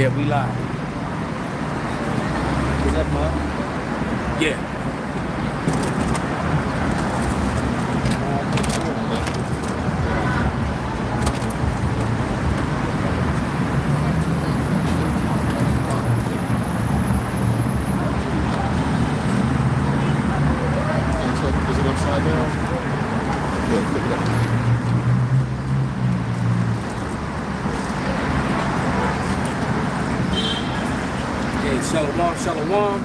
Yeah, we live. Is that mine? Yeah. Is it upside down? Yeah, look at that. Okay, Shalom, Shalom.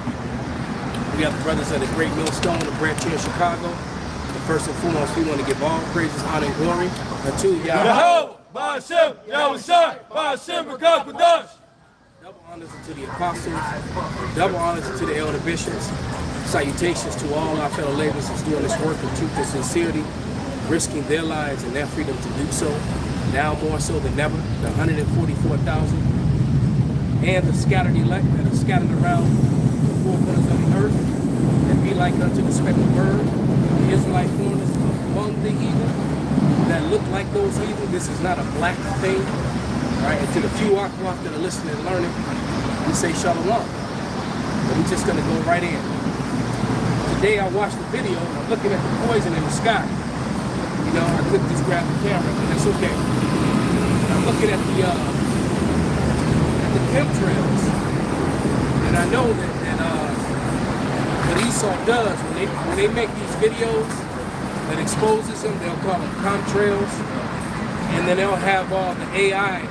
We got the brothers of the Great Millstone, the branch here in Chicago. But first and foremost, we want to give all praises, honor, and glory unto Yahweh. Ba'ashem, Yahushai, Ba'ashem, B'Kakadash. Double honors to the apostles, double honors to the elder bishops. Salutations to all our fellow laborers who's doing this work of truth and sincerity, risking their lives and their freedom to do so. Now more so than ever, the 144,000 and the scattered elect that are scattered around the four corners of the earth and be like unto the speckled bird, the Israelite foreigners among the heathen that look like those heathen. This is not a black thing. Right, and to the few Akwaf that are listening and learning, we say Shalom. But we're just gonna go right in. Today I watched the video and I'm looking at the poison in the sky. You know, I could just grab the camera, but that's okay. And I'm looking at the chemtrails, and I know that what Esau does when they make these videos that exposes them, they'll call them chemtrails, and then they'll have all the AI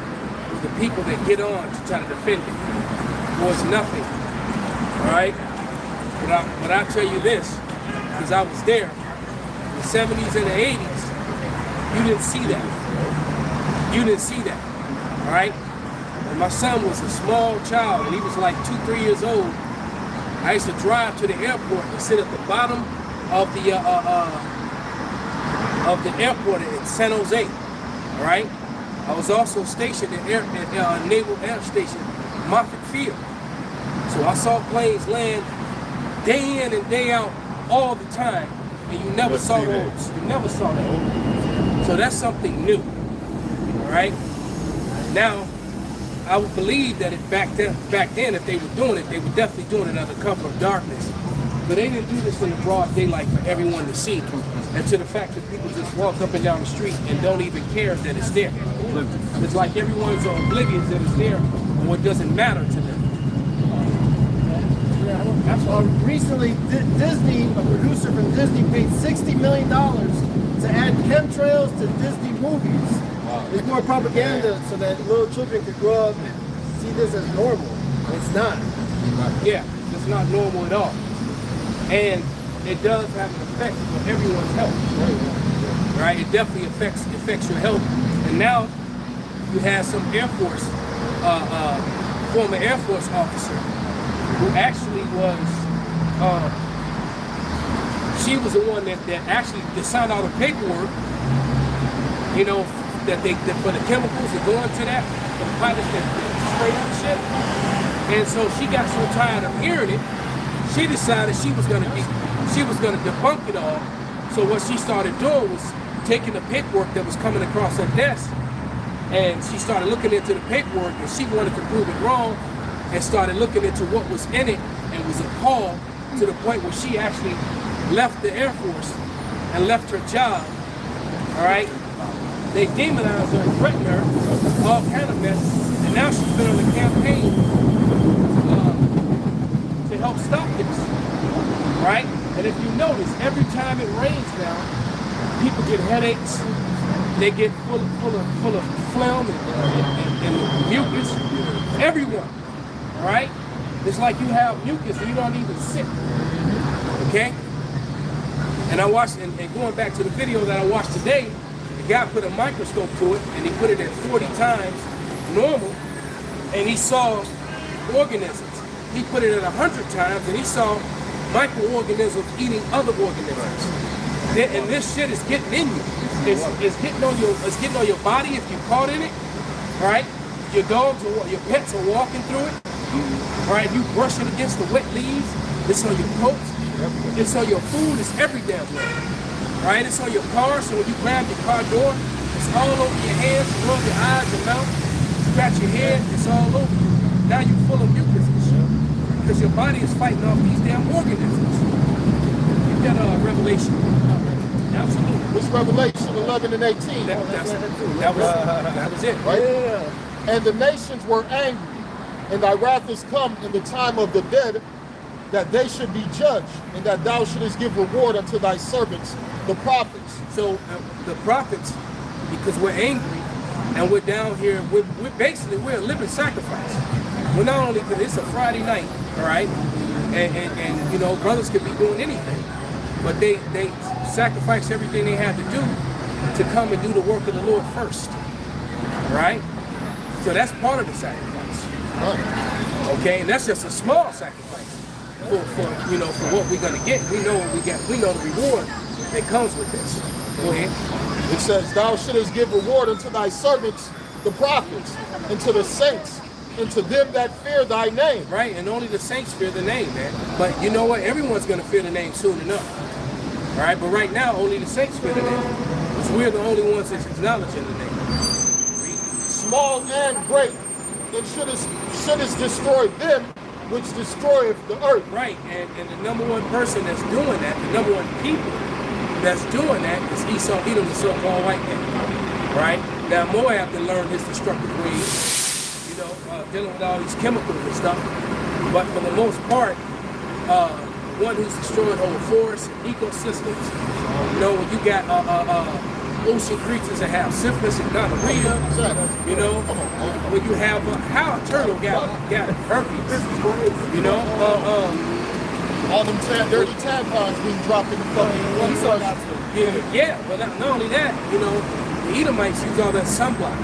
with the people that get on to try to defend it. Well, it's nothing. All right. But I'll tell you this, because I was there in the 70s and the 80s, you didn't see that. You didn't see that. All right. When my son was a small child and he was like 2-3 years old, I used to drive to the airport and sit at the bottom of the airport in San Jose. All right. I was also stationed at Naval Air Station, Moffett Field. So I saw planes land day in and day out all the time, and you never saw those. You never saw that. So that's something new. All right. Now, I would believe that back then, if they were doing it, they were definitely doing it under cover of darkness. But they didn't do this in the broad daylight for everyone to see. And to the fact that people just walk up and down the street and don't even care that it's there. It's like everyone's oblivious that it's there, or it doesn't matter to them. Recently, Disney, a producer from Disney, paid $60 million to add chemtrails to Disney movies. Wow. It's more propaganda so that little children could grow up and see this as normal. It's not. Yeah, it's not normal at all. And it does have an effect on everyone's health. Right? It definitely affects your health. And now you have some Air Force, former Air Force officer who actually was, she was the one that actually signed all the paperwork, you know, that for the chemicals that go into that, for the pilots that spray up shit. And so she got so tired of hearing it, she decided she was gonna debunk it all. So what she started doing was taking the paperwork that was coming across her desk, and she started looking into the paperwork, and she wanted to prove it wrong, and started looking into what was in it, and was appalled to the point where she actually left the Air Force and left her job. All right, they demonized her and threatened her, all kind of mess, and now she's been on the campaign to help stop this. Right, and if you notice, every time it rains now, people get headaches. They get full of phlegm and mucus. Everyone. All right? It's like you have mucus and you don't even sit. Okay? And I watched, and going back to the video that I watched today, the guy put a microscope to it and he put it at 40 times normal, and he saw organisms. He put it at 100 times and he saw microorganisms eating other organisms. And this shit is getting in you. It's getting on your body if you're caught in it. All right? Your dogs or your pets are walking through it. All right? You brush it against the wet leaves. It's on your coats. It's on your food. It's every damn way. All right? It's on your car. So when you grab your car door, it's all over your hands, all over your eyes, your mouth. Scratch your head. It's all over you. now you're full of mucus because your body is fighting off these damn organisms. You got Revelation. Absolutely. It's Revelation 11 and 18. That was it. Right? Yeah. And the nations were angry, and thy wrath is come in the time of the dead, that they should be judged, and that thou shouldest give reward unto thy servants, the prophets. So the prophets, because we're angry and we're down here, we're a living sacrifice. We're not only, because it's a Friday night, all right, and you know, brothers could be doing anything, but they sacrifice everything they had to do to come and do the work of the Lord first, right? So that's part of the sacrifice, okay? And that's just a small sacrifice for you know, for what we're gonna get. We know what we get. We know the reward that comes with this. Go ahead. It says, thou shouldest give reward unto thy servants, the prophets, and to the saints, and to them that fear thy name. Right, and only the saints fear the name, man. But you know what? Everyone's gonna fear the name soon enough. All right, but right now, only the saints fear the name. Because we're the only ones that's acknowledging the name. Small and great, and shouldest destroy them which destroyeth the earth. Right, and the number one person that's doing that, the number one people that's doing that is Esau, Edom, the so-called white man. Right? Now Moab to learn his destructive ways, you know, dealing with all these chemicals and stuff. But for the most part, one who's destroyed whole forests and ecosystems. You know, when you got ocean creatures that have syphilis and gonorrhea, you know, when you have how a turtle got herpes, you know, All them dirty tampons being dropped in the fucking yeah, but not only that, you know, the Edomites use all that sunblock.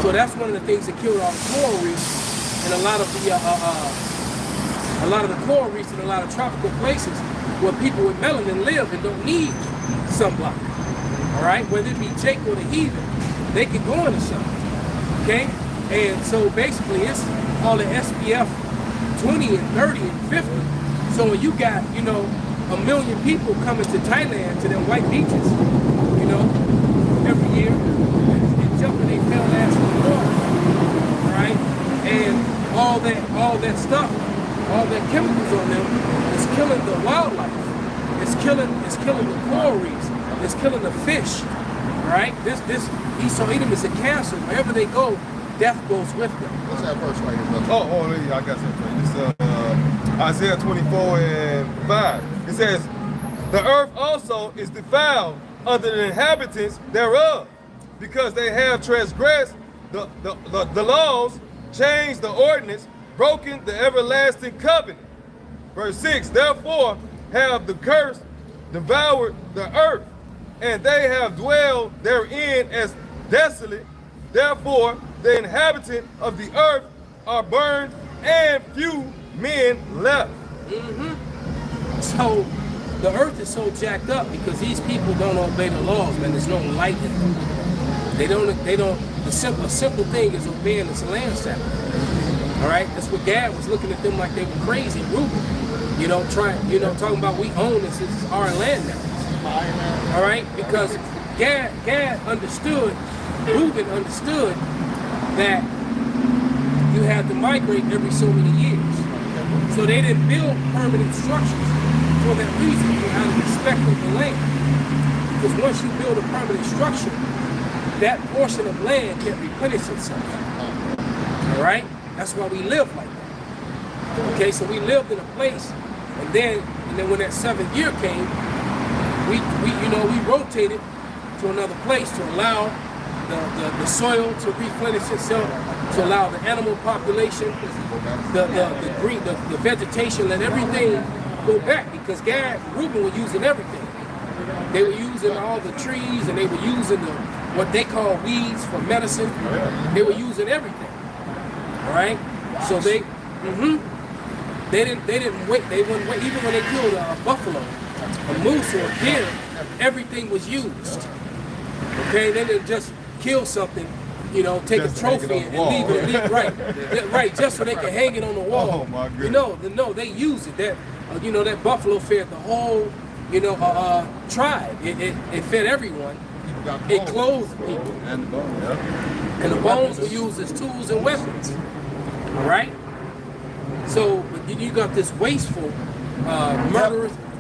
So that's one of the things that killed all the coral reefs and a lot of the coral reefs in a lot of tropical places where people with melanin live and don't need sunblock. All right, whether it be Jake or the heathen, they can go in the sun. Okay, and so basically it's all the SPF 20 and 30 and 50. So when you got, you know, 1 million people coming to Thailand to them white beaches, you know, every year, and jumping their pale ass in the water, right? And all that stuff, all that chemicals on them is killing the wildlife. It's killing the coral reefs. It's killing the fish, right? This Esau Edom is a cancer. Wherever they go, death goes with them. What's that verse right here, brother? Yeah, I got something. It's Isaiah 24 and 5. It says, the earth also is defiled under the inhabitants thereof, because they have transgressed the laws, changed the ordinance, broken the everlasting covenant. Verse 6, therefore have the curse devoured the earth, and they have dwelled therein as desolate. Therefore the inhabitant of the earth are burned, and few men left. So the earth is so jacked up because these people don't obey the laws, man. There's no light in them. They don't. A simple thing is obeying this land sacrifice. All right, that's what Gad was looking at them like they were crazy. Reuben, you know, talking about we own this. This is our land now. All right, because Gad understood, Reuben understood that you had to migrate every so many years. So they didn't build permanent structures for that reason, out of respect of the land. Because once you build a permanent structure, that portion of land can replenish itself. All right? That's why we live like that. Okay, so we lived in a place, and then when that 7th year came, we rotated to another place to allow the soil to replenish itself, to allow the animal population, the vegetation, let everything go back, because Gad and Reuben were using everything. They were using all the trees, and they were using what they call weeds for medicine. They were using everything. All right, so they didn't wait. They wouldn't wait. Even when they killed a buffalo, a moose, or a deer, everything was used. Okay, they didn't just kill something, you know, take just a trophy and leave it, right, just so they can hang it on the wall. Oh my goodness. No, they use it. That buffalo fed the whole, tribe. It fed everyone. It clothed people. And the bone, yeah. And the bones were used as tools and weapons. All right? So you got this wasteful,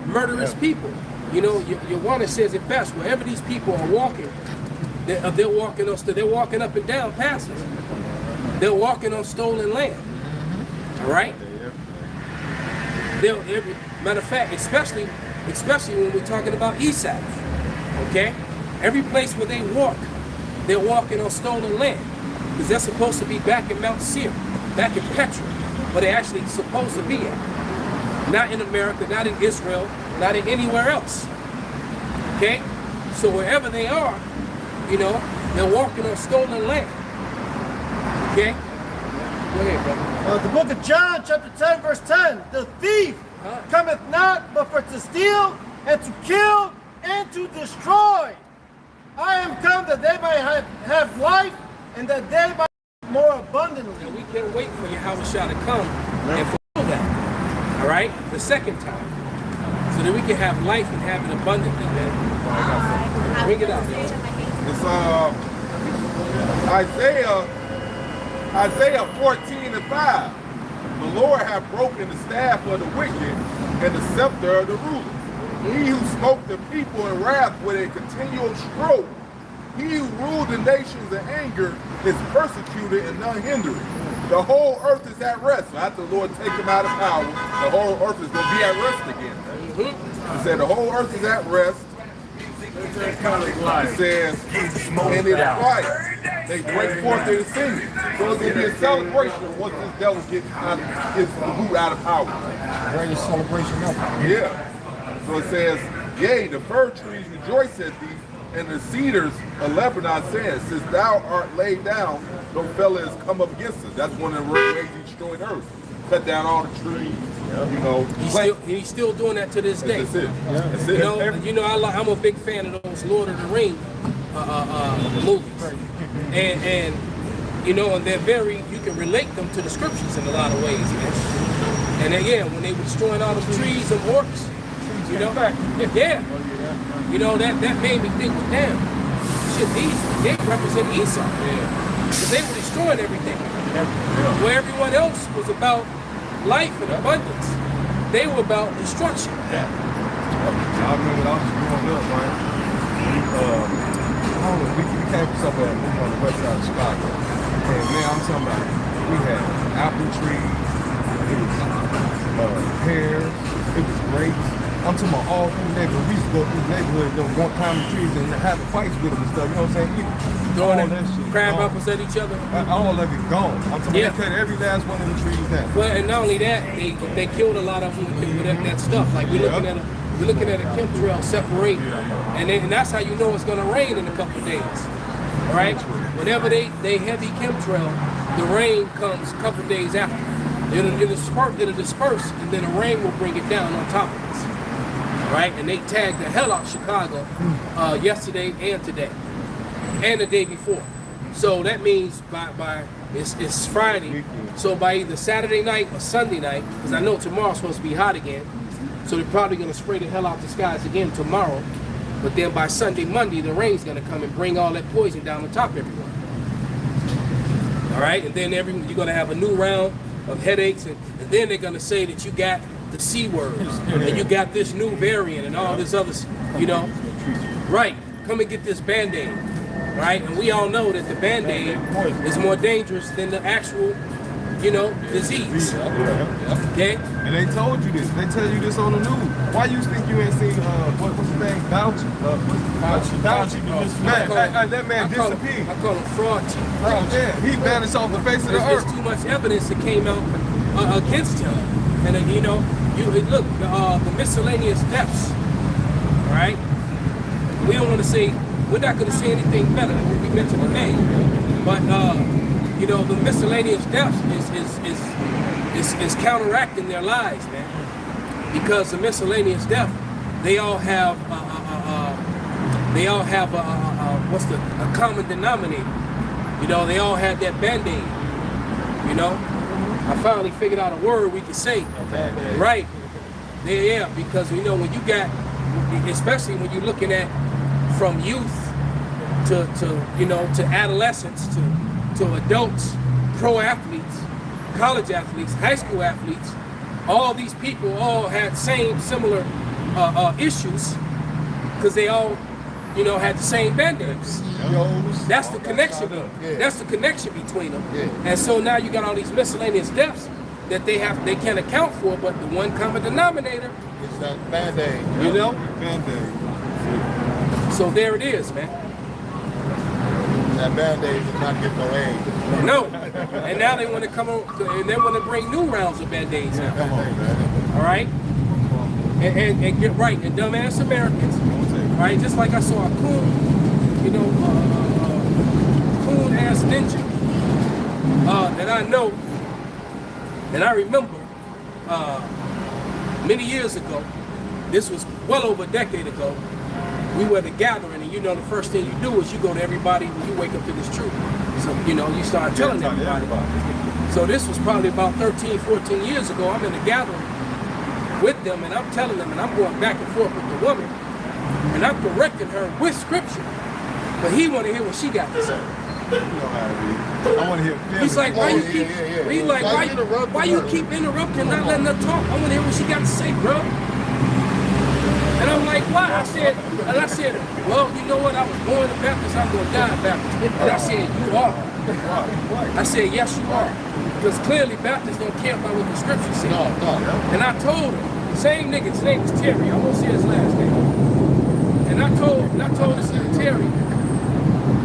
murderous people. You know, Yawanna says it best. Wherever these people are walking, they're walking up and down passes. They're walking on stolen land. All right. Matter of fact, especially when we're talking about Esau. Okay, every place where they walk, they're walking on stolen land because they're supposed to be back in Mount Seir, back in Petra, where they're actually supposed to be at. Not in America, not in Israel, not in anywhere else. Okay, so wherever they are, you know, they're walking on stolen land. Okay, go ahead, brother. The book of John, chapter 10, verse 10. The thief cometh not but for to steal and to kill and to destroy. I am come that they might have life and that they might have more abundantly. And we can't wait for Yahweh Shah to come and fulfill that. All right, the second time, so that we can have life and have it abundantly, man. Bring it out. It's Isaiah 14:5. The Lord hath broken the staff of the wicked and the scepter of the rulers. He who smote the people in wrath with a continual stroke. He who ruled the nations in anger is persecuted and none hindered. The whole earth is at rest. So after the Lord take him out of power, the whole earth is going to be at rest again. He said the whole earth is at rest. He says, and it is quiet. They break forth their singing. So it's going to be a celebration once this devil gets his root out of power. Greatest celebration ever. Yeah. So it says, yea, the fir trees rejoice at thee, and the cedars of Lebanon saying, since thou art laid down, no fella has come up against us. That's one of the ways he destroyed earth. Cut down all the trees, you know. He's still doing that to this day. That's it. That's it. You know, I'm a big fan of those Lord of the Rings movies, and you know, and they're very. You can relate them to the scriptures in a lot of ways, man. And again, when they were destroying all the trees and orcs, you know, yeah, you know that made me think, well, damn, shit, they represent Esau, because they were destroying everything. Where everyone else was about life and abundance, they were about destruction. I remember when I was growing up, man. I don't know, we came from somewhere on the west side of Chicago. And man, I'm talking about, we had apple trees, it was pears, it was grapes. I'm talking about all through the neighborhood. We used to go through the neighborhood and go climbing trees and have fights with them and stuff, you know what I'm saying? Throwing all that shit crab gone. apples at each other. All of it gone. I'm talking about they cut every last one of the trees down. Well, and not only that, they killed a lot of them with that stuff. Like we're looking at a chemtrail separate, and that's how you know it's going to rain in a couple of days, right? Whenever they heavy chemtrail, the rain comes a couple of days after. It'll disperse, and then the rain will bring it down on top of us, right? And they tagged the hell out of Chicago yesterday and today, and the day before. So that means by it's Friday. So by either Saturday night or Sunday night, because I know tomorrow's supposed to be hot again, so they're probably going to spray the hell out the skies again tomorrow. But then by Sunday, Monday, the rain's going to come and bring all that poison down on top of everyone. All right, and then you're going to have a new round of headaches, and then they're going to say that you got the C word, and you got this new variant and all this other, you know. Right, come and get this Band-Aid, right? And we all know that the Band-Aid is more dangerous than the actual, you know, disease. Okay? And they told you this. They tell you this on the news. Why you think you ain't seen, what's his name? Fauci? That man disappeared. I call him fraud chief. Yeah, he vanished off the face of the There's earth. too much evidence that came out against him. And you know, look, the miscellaneous deaths, right? We don't want to say, we're not going to say anything better than we mentioned today. But, you know, the miscellaneous deaths is counteracting their lives, man. Because the miscellaneous death, they all have what's a common denominator. You know, they all have that Band-Aid. You know, I finally figured out a word we could say. Right. Yeah, because you know when you got, especially when you're looking at from youth to you know to adolescents to adults, pro athletes, college athletes, high school athletes, all these people all had similar issues because they all, you know, had the same band-aids. CEOs, That's all the that connection. kind of- yeah. That's the connection between them. Yeah. And so now you got all these miscellaneous deaths that they can't account for, but the one common denominator, It's that Band-Aid. you know. Band-Aid. So there it is, man. That Band-Aid did not get no aid. No, and now they want to come on, and they want to bring new rounds of band-aids out. Come on, man. All right, and get right, and dumbass Americans, right? Just like I saw a coon, you know, coon ass ninja that I know, and I remember many years ago. This was well over a decade ago. We were at a gathering, and you know, the first thing you do is you go to everybody when you wake up to this truth. So, you know, you start telling everybody. So this was probably about 13, 14 years ago. I'm in a gathering with them, and I'm telling them, and I'm going back and forth with the woman, and I'm correcting her with scripture. But he want to hear what she got to say. You know how it is. I want to hear film. He's like, why you Yeah, keep, yeah, yeah. he's like, Why you interrupting why you her? keep interrupting, not letting her talk? I want to hear what she got to say, bro. And I'm like, why? I said, well, you know what? I was born a Baptist, I'm going to die a Baptist. And I said, you are. I said, yes, you are. Because clearly Baptists don't care about what the scripture says. No. And I told him, same nigga, his name was Terry. I won't say his last name. And I told this nigga Terry,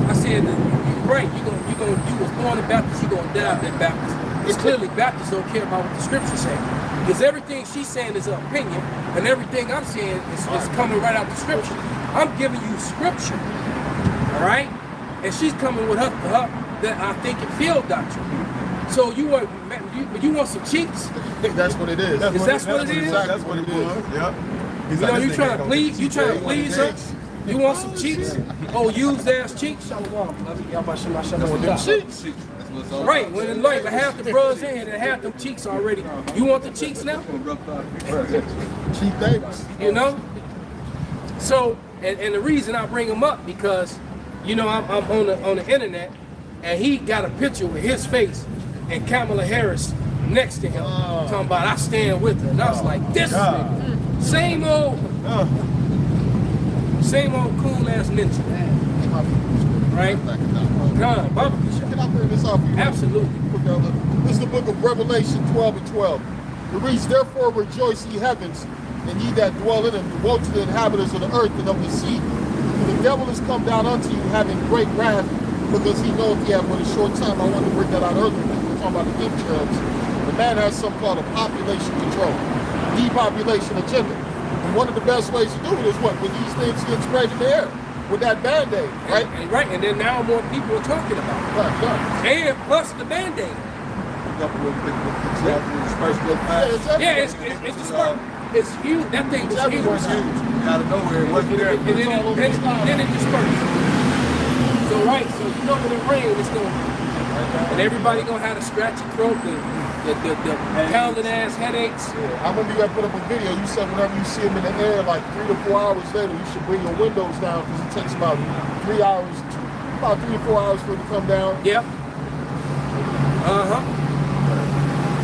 I said, you're right, you was born a Baptist, you're going to die a Baptist. It's clearly Baptists don't care about what the scripture says. Because everything she's saying is her opinion, and everything I'm saying is coming right out the scripture. I'm giving you scripture, all right? And she's coming with her that I think and feel doctrine. So you want some cheeks? That's what it is. Is that what it is? That's what it is. Yep. He's You know, like, you this trying nigga to gonna please? You trying to what please it her? takes. You want some cheeks? Oh, used ass cheeks? Right, when like half the bros in here and half them cheeks already. You want the cheeks now? Chief Davis. You know? So, and the reason I bring him up because, you know, I'm on the internet and he got a picture with his face and Kamala Harris next to him talking about I stand with her. And I was like, this nigga, same old cool ass ninja. Right? God, barbecue shop. Can I bring this out for you? Absolutely. This is the book of Revelation 12:12. It reads, therefore rejoice ye heavens, and ye that dwell in them, woe to the inhabitants of the earth and of the sea. For the devil is come down unto you, having great wrath, because he knoweth he hath but a short time. I wanted to bring that out earlier. We're talking about the chemtrails. The man has something called a population control, depopulation agenda. And one of the best ways to do it is what? When these things get sprayed in the air, with that Band-Aid, right? Right, and then now more people are talking about it. Right. And plus the Band-Aid. Yeah, it's dispersed. It's huge. That thing was huge. Out of nowhere, it wasn't there. And then it dispersed. So right, so you know when it rains, it's going and everybody gonna have a scratchy throat, the pounding ass headaches. Yeah, I remember you had put up a video. You said whenever you see them in the air, like 3 to 4 hours later, you should bring your windows down because it takes about 3 hours, about 3 to 4 hours for it to come down. Yep.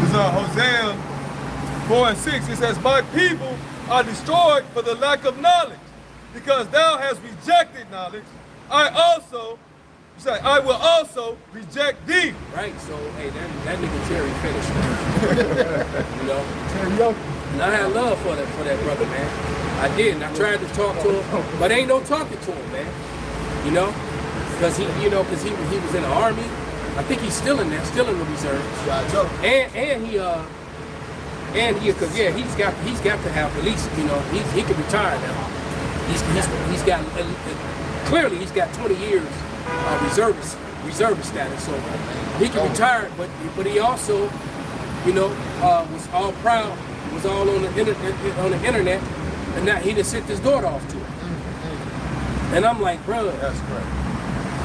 This is Hosea 4:6. It says, my people are destroyed for the lack of knowledge, because thou hast rejected knowledge. I will also reject thee. Right. So hey, that nigga Terry finished. You know. Terry Young. And I had love for that brother, man. I did, and I tried to talk to him, but ain't no talking to him, man. You know, because he was in the army. I think he's still in there, still in the reserve. And he's got to have at least, you know, he can retire now. He's got clearly he's got 20 years reservist status, so he can retire. But he also, you know, was all proud, was all on the internet, and now he just sent his daughter off to it. And I'm like, bro, That's correct.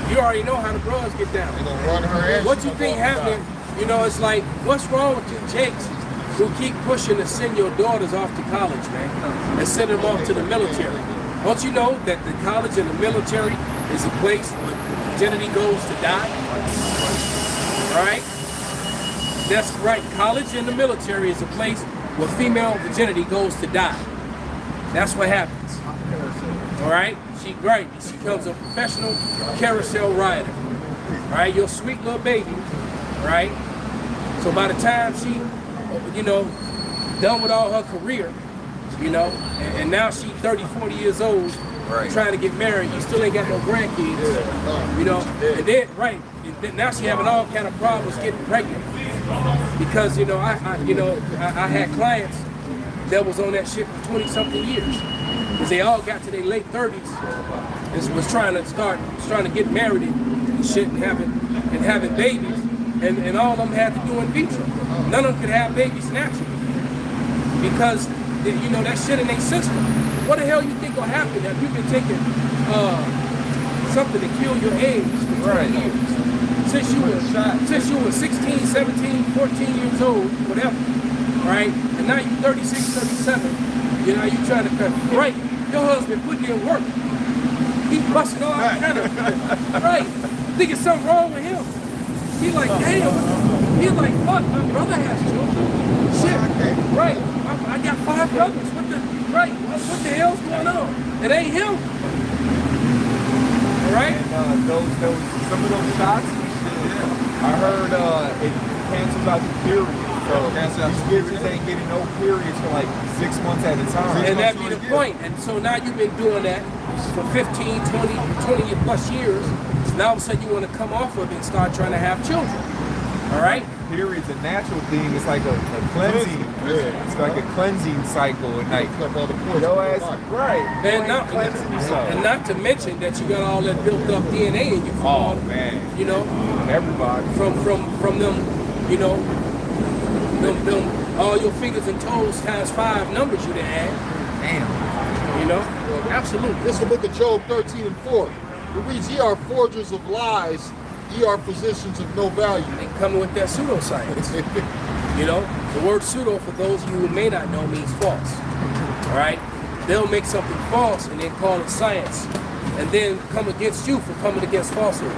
you already know how the bros get down. They're gonna run her ass. What you think happening? You know, it's like, what's wrong with you jakes who keep pushing to send your daughters off to college, man, and send them off to the military? Don't you know that the college and the military is a place where virginity goes to die? Right? That's right. College and the military is a place where female virginity goes to die. That's what happens. All right? She becomes a professional carousel rider. All right? Your sweet little baby. All right? So by the time she, done with all her career, and now she's 30, 40 years old, trying to get married, you still ain't got no grandkids, and then, now she having all kind of problems getting pregnant. Because, I had clients that was on that shit for 20 something years. Because they all got to their late 30s and was trying to get married and shit and having babies. And all of them had to do in vitro. None of them could have babies naturally. Because, that shit in their system. What the hell you think will happen if you've been taking something to kill your age for 20 years? Since you were 16, 17, 14 years old, whatever, right? And now you're 36, 37, you trying to cut, right? Your husband putting in work. He's busting all kind of, right? Thinking something wrong with him. He's like, damn. He's like, fuck, my brother has children. Shit, right? I got 5 brothers. What the hell's going on? It ain't him. All right? And some of those shots, I heard it cancels out the period. So these bitches ain't getting no periods for like 6 months at a time. And that be the point. And so now you've been doing that for 15, 20 plus years. Now all of a sudden you want to come off of it and start trying to have children. All right? Period's a natural thing. It's like a cleansing. Yeah. It's like a cleansing cycle. And like, your ass, right. And not to mention that you got all that built up DNA in you from all, man. Everybody. From them, them all your fingers and toes times 5 numbers you done had. Damn. Absolutely. This is the book of Job 13 and 4. It reads, ye are forgers of lies, ye are physicians of no value. And coming with that pseudoscience. The word pseudo, for those of you who may not know, means false. All right? They'll make something false and then call it science. And then come against you for coming against falsehood.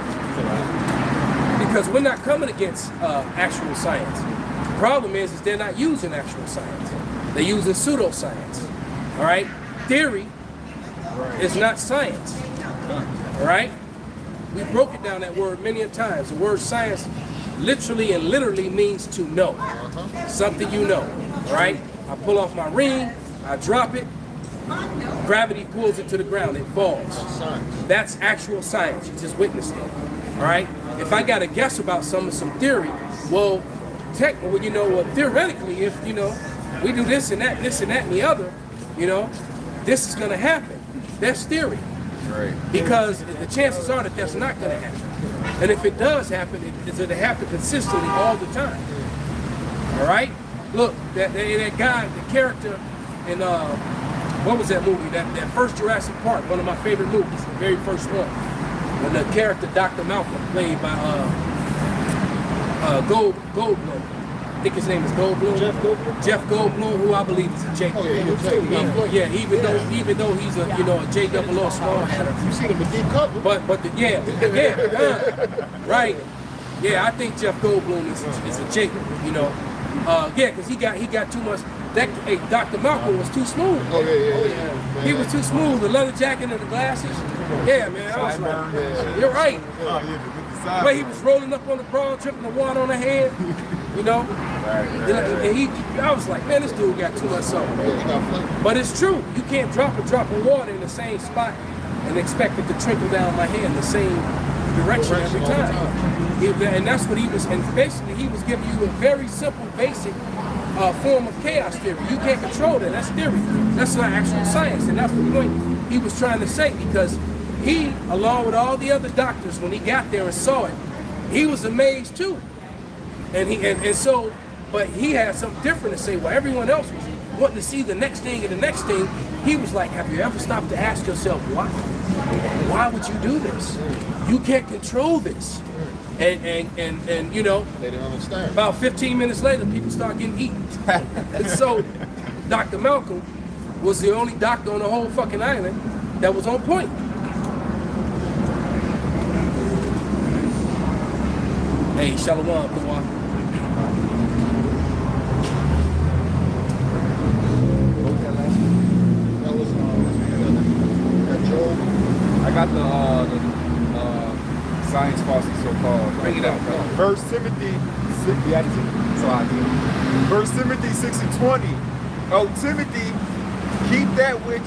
Because we're not coming against actual science. The problem is they're not using actual science. They're using pseudoscience. All right? Theory is not science. All right? We broke it down, that word, many a times. The word science literally and literally means to know. Something you know. All right? I pull off my ring, I drop it, gravity pulls it to the ground, it falls. That's actual science. You just witnessed it. All right? If I got to guess about some theory, well, theoretically, if, we do this and that, and the other, this is going to happen. That's theory. Right. Because the chances are that that's not going to happen. And if it does happen, it's going to happen consistently all the time. All right? Look, that guy, the character in, what was that movie? That first Jurassic Park, one of my favorite movies, the very first one. When the character Dr. Malcolm, played by Goldblum. I think his name is Goldblum. Jeff Goldblum, who I believe is a Jake. Even though he's a a J-double-O small hatter. You seen him in Deep Cover? But right. Yeah, I think Jeff Goldblum is a Jake. Because he got too much. Dr. Malcolm was too smooth. Yeah. He was too smooth. The leather jacket and the glasses. Yeah, man. I was like, you're right. The way he was rolling up on the broad, tripping the water on the head. And I was like, man, this dude got too much something. But it's true. You can't drop a drop of water in the same spot and expect it to trickle down my hand the same direction every time. And that's what he was. And basically, he was giving you a very simple, basic form of chaos theory. You can't control that. That's theory. That's not actual science. And that's the point he was trying to say, because he, along with all the other doctors, when he got there and saw it, he was amazed too. But he had something different to say. While everyone else was wanting to see the next thing and the next thing, he was like, have you ever stopped to ask yourself why? Why would you do this? You can't control this. And They didn't understand. About 15 minutes later, people start getting eaten. And so Dr. Malcolm was the only doctor on the whole fucking island that was on point. Hey, Shalom, Kawhi. First Timothy 6:20. O Timothy, keep that which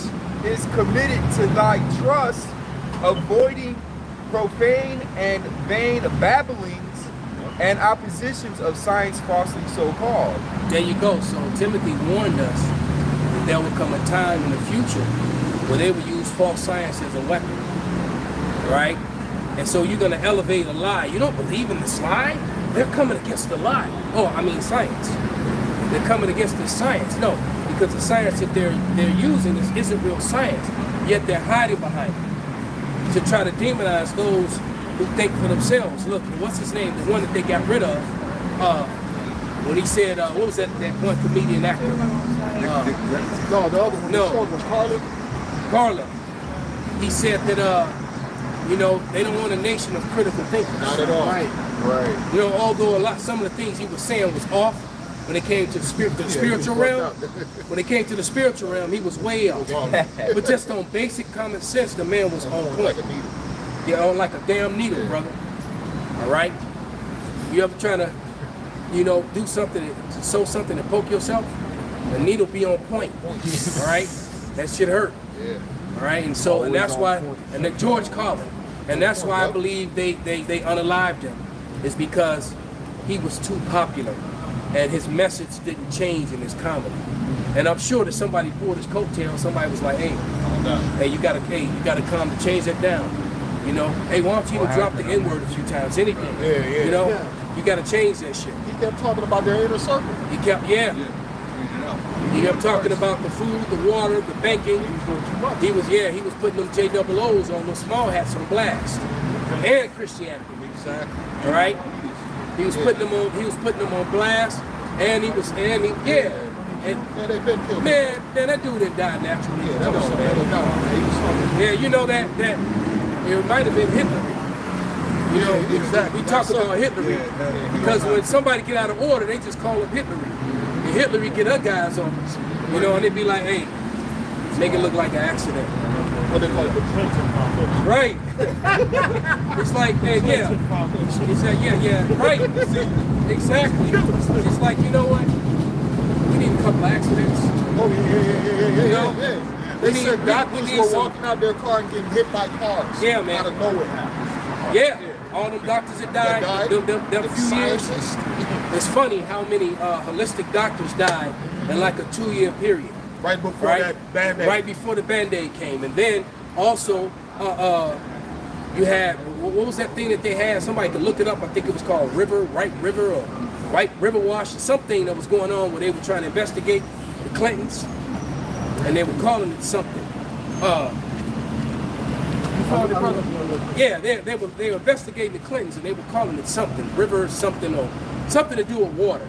is committed to thy trust, avoiding profane and vain babblings and oppositions of science falsely so called. There you go. So Timothy warned us that there will come a time in the future where they will use false science as a weapon, right? And so you're going to elevate a lie. You don't believe in this lie? They're coming against the lie. Oh, I mean science. They're coming against the science. No, because the science that they're using isn't real science. Yet they're hiding behind it to try to demonize those who think for themselves. Look, what's his name? The one that they got rid of. When he said, what was that one comedian actor? No, the other one. No. The short one, Carlin. Garland. He said that, you know, they don't want a nation of critical thinkers. Not at all. Right. You know, although some of the things he was saying was off when it came to the spiritual realm. When it came to the spiritual realm, he was way off. But just on basic common sense, the man was on point. Yeah, on like a damn needle, brother. All right? You ever trying to, you know, do something, to sew something and poke yourself? The needle be on point. All right? That shit hurt. Yeah. All right, and so, and that's why, and then George Carlin, and that's why I believe they unalived him, is because he was too popular, and his message didn't change in his comedy. And I'm sure that somebody pulled his coattail. Somebody was like, hey, you gotta come to change that down. You know, hey, why don't you even drop the N-word a few times? Anything. Yeah. You know, you gotta change that shit. He kept talking about their inner circle. He kept, He kept talking about the food, the water, the banking. He was putting them JOOs on those small hats on blast. And Christianity. Exactly. All right? He was putting them on blast, and And they've been killed. man, that dude didn't die naturally. Yeah, Come that was on, man. He was fucking. Yeah, you know that it might have been Hitler. You know, exactly. we talk about Hitler because when somebody get out of order, they just call him Hitler. And Hitler get her guys on us, you know, and they be like, hey, make it look like an accident. What they call it, the Clinton Foundation. Right. It's like, hey, It's like, right. Exactly. It's like, you know what? We need a couple accidents. Oh, yeah. They We said need- doctors we need were some- walking out their car and getting hit by cars. Yeah, man. Out of nowhere. Yeah. All them doctors that died, them few years. Scientists. It's funny how many holistic doctors died in like a 2-year period. Right before Right? that Band-Aid. Right before the Band-Aid came. And then also, you had, what was that thing that they had? Somebody could look it up. I think it was called White River Wash, something that was going on where they were trying to investigate the Clintons. And they were calling it something. You found it, brother? Yeah, they were investigating the Clintons and they were calling it something, river something, or something to do with water.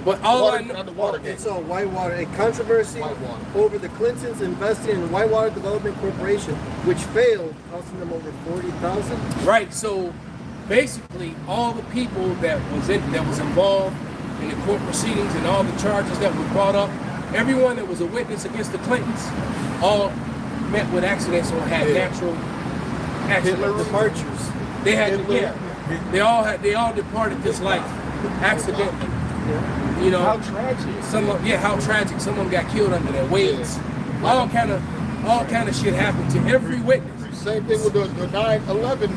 But all I know, It's on Whitewater, a controversy Whitewater. over the Clintons investing in Whitewater Development Corporation, which failed, costing them over $40,000. right? So basically, all the people that was involved in the court proceedings and all the charges that were brought up, everyone that was a witness against the Clintons, all met with accidents or had natural accidents. The marchers. They had, they all departed this life accidentally. You know, How tragic. how tragic. Some of them got killed under their weights. All kind of shit happened to every witness. Same thing with the 9/11.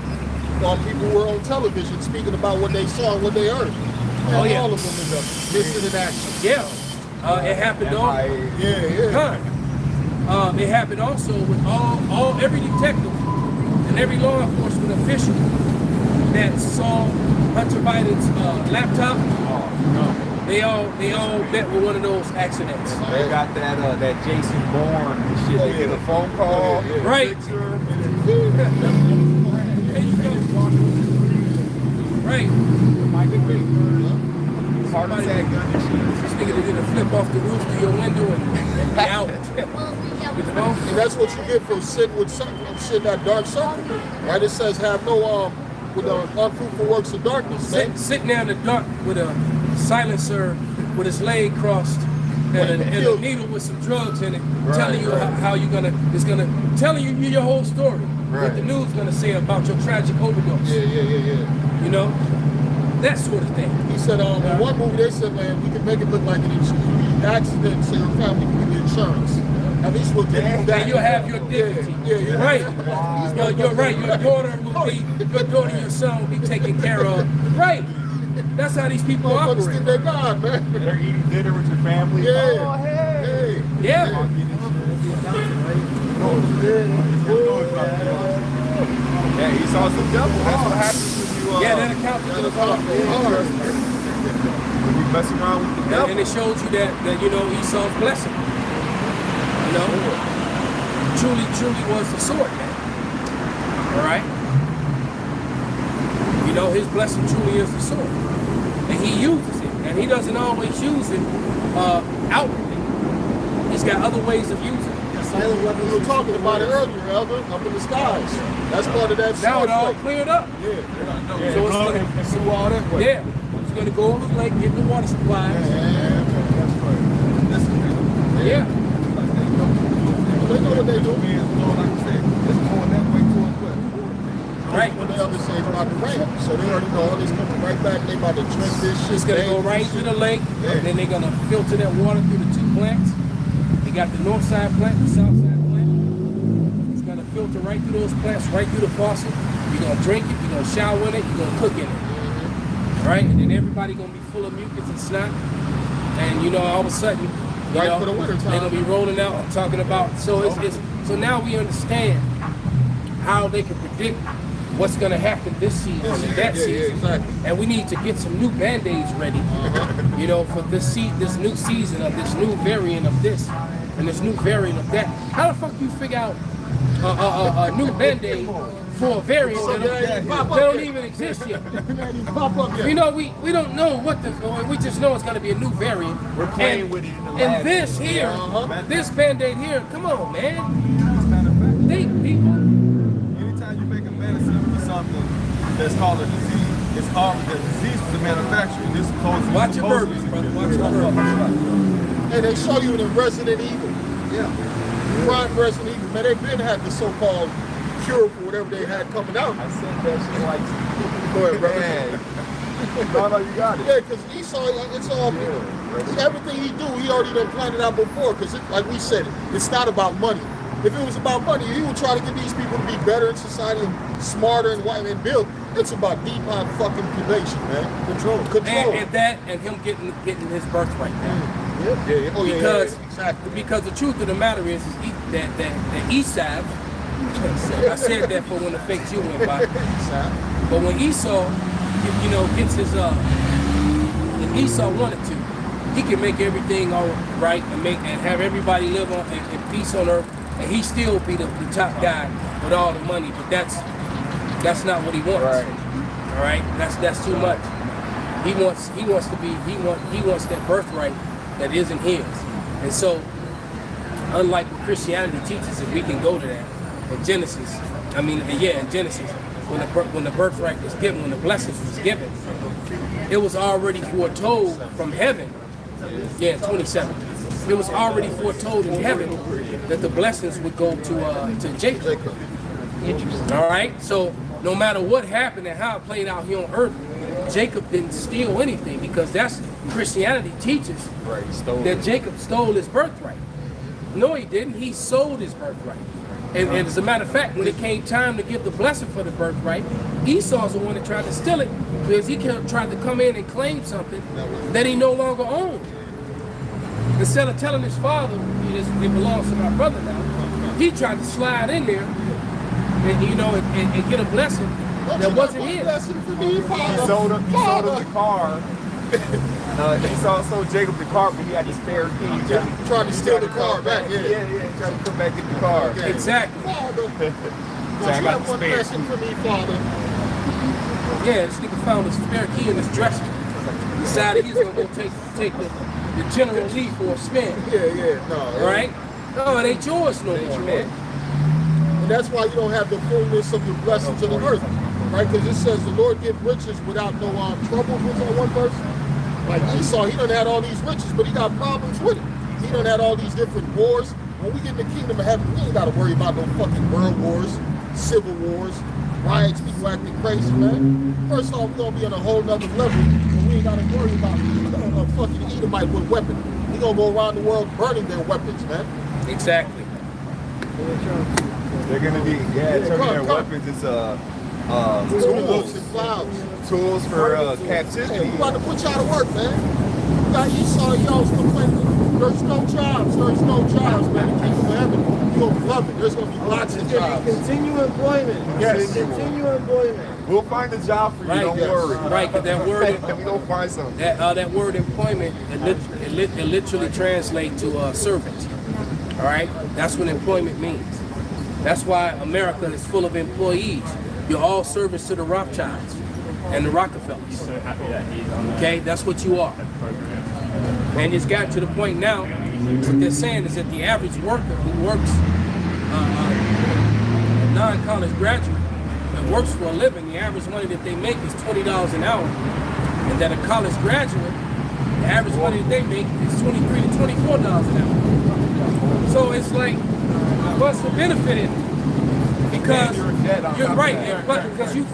People were on television speaking about what they saw and what they heard. And Oh, yeah. all of them ended up missing in action. Yeah, it happened all Yeah. time. It happened also with every detective and every law enforcement official that saw Hunter Biden's laptop. They all met with one of those accidents. They got that Jason Bourne shit. They get a phone call. Right. Right. Heart attack gun and shit. This nigga did a flip off the roof to your window and be out. You know? And that's what you get for sitting with that dark circle. Right? It says have no with the unfruitful works of darkness, man. Sitting there in the dark with a silencer with his leg crossed and a needle with some drugs in it, telling you how you're telling you your whole story. What the news gonna say about your tragic overdose. Yeah. You know? that sort of thing. He said, in one movie they said, man, we can make it look like an accident so your family can get insurance. At least we'll give you that. And you'll have your dignity. Yeah. Right. You're right. Your daughter, your son will be taken care of. Right. That's how these people operate. They're God, man. They're eating dinner with your family. Yeah. Oh, hey. Yeah. Yeah, he saw some devil. That's what happens when you Yeah, that accounts for the when you mess around with the devil. and it shows you that you know Esau's blessing. You know, truly was the sword man. All right. You know, his blessing truly is the sword, and he uses it, and he doesn't always use it outwardly. He's got other ways of using it. Silent weapons. We were talking about it earlier, Elder, up in the skies. That's part of that Now sword it all fight. cleared up. Yeah. So it's gonna, and through all that way. yeah, it's going to go over the lake, get the water supplies. Yeah. They know what they do. Right. When the others say it's about to rain. So they already know it's coming right back. They about to drink this shit. It's going to go right through the lake, and then they're going to filter that water through the two plants. They got the north side plant, the south side plant. It's going to filter right through those plants, right through the faucet. You're going to drink it, you're going to shower in it, you're going to cook in it. Right? And then everybody going to be full of mucus and snot. And, you know, all of a sudden, you Right know, for the winter time. they're going to be rolling out. I'm talking about, so now we understand how they can predict what's going to happen this season and that season. Exactly. And we need to get some new Band-Aids ready, you know, for this new season of this new variant of this and this new variant of that. How the fuck you figure out a new Band-Aid for a variant that don't even exist yet? You know, we don't know what we just know it's going to be a new variant. We're playing with it in the lab. And this here, this Band-Aid here, come on, man. Think, people. Anytime you make a medicine for something that's called a disease, it's called the disease was the manufacturer. This supposed Watch your burgers, brother. Watch your burgers. Hey, they show you in Resident Evil. Yeah. Prime Resident Evil. Man, they been had the so-called cure for whatever they had coming out. I said that shit like, Go ahead, brother. no, you got it. Yeah, because Esau, it's all everything he do, he already done planned it out before. Because like we said, it's not about money. If it was about money, he would try to get these people to be better in society and smarter and white and built. It's about deep on fucking probation, man. Control. And that and him getting his birthright now. Oh, yeah, Because exactly. because the truth of the matter is that Esau, I said that for when the fake Jew went by. But when Esau, you know, gets his if Esau wanted to, he can make everything all right and have everybody live on in peace on earth, and he still be the top guy with all the money. But that's not what he wants. Right. All right, that's too much. He wants that birthright that isn't his. And so, unlike what Christianity teaches, if we can go to that in Genesis, in Genesis, when the birthright was given, when the blessings was given, it was already foretold from heaven. Yeah, 27. It was already foretold in heaven that the blessings would go to Jacob. All right, so no matter what happened and how it played out here on earth, Jacob didn't steal anything, because that's Christianity teaches that Jacob stole his birthright. No, he didn't. He sold his birthright. And as a matter of fact, when it came time to give the blessing for the birthright, Esau's the one that tried to steal it, because he tried to come in and claim something that he no longer owned. Instead of telling his father, it belongs to my brother now, he tried to slide in there and get a blessing that wasn't his. He sold him the car. He sold Jacob the car, but he had the spare key. Tried to steal the car back, Yeah, he tried to come back get the car. Okay. Exactly. Father, So I don't you got have the one spare blessing for me, Father? Yeah, this nigga found his spare key in his dresser. Decided he's gonna go take the general Lee for a spin. Yeah, no. Right? No, it ain't yours no more, man. And that's why you don't have the fullness of your blessings of the earth, right? Because it says the Lord give riches without no trouble. Was on one verse? Like Esau, he done had all these riches, but he got problems with it. He done had all these different wars. When we get in the kingdom of heaven, we ain't got to worry about no fucking world wars. civil wars, riots, people acting crazy, man. First off, we're gonna be on a whole nother level, and we ain't gotta worry about a fucking Edomite with a weapon. He gonna go around the world burning their weapons, man. Exactly. They're gonna be turning their weapons into Tools and clouds. tools for Hey, captivity. we about to put y'all to work, man. You got Esau, y'all complaining. There's no jobs, man. The kingdom of heaven. You're gonna love it. There's gonna be lots of It's gonna jobs. be continue employment. Yes. Continue employment. We'll find a job for you. Right, Don't yes. worry. Right, 'cause that word, We gonna find something. that word employment, it literally translates to servant. All right, that's what employment means. That's why America is full of employees. You're all servants to the Rothschilds and the Rockefellers. Okay, that's what you are. And it's gotten to the point now, what they're saying is that the average worker who works, a non-college graduate that works for a living, the average money that they make is $20 an hour. And that a college graduate, the average money that they make is $23 to $24 an hour. So it's like, what's the benefit in it? Because You're in debt on you're top of right, that. but because you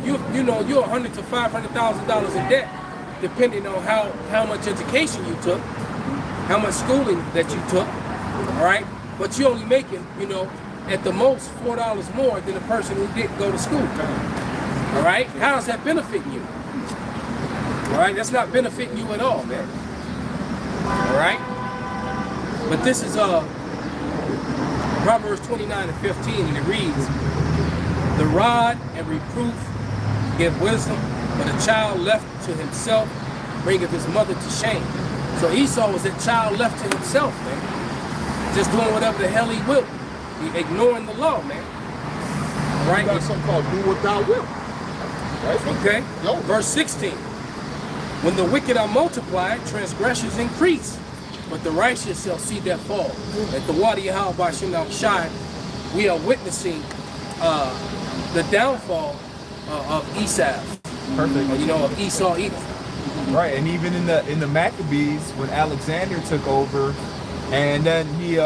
know you're $100,000 to $500,000 in debt, depending on how much education you took, how much schooling that you took, all right. But you're only making, at the most $4 more than a person who didn't go to school. All right, how is that benefiting you? All right, that's not benefiting you at all, man. All right, but this is Proverbs 29 and 15, and it reads, "The rod and reproof give wisdom, but a child left to himself bringeth his mother to shame." So Esau was a child left to himself, man. Just doing whatever the hell he will. He ignoring the law, man. You Right? got something called do what thou wilt. Right? Okay. Yo. Verse 16. "When the wicked are multiplied, transgressions increase, but the righteous shall see their fall." At the Wadi Yahweh Shem Shai, we are witnessing the downfall of Esau. Perfect. Of Esau Edom. Right, and even in the Maccabees, when Alexander took over, and then he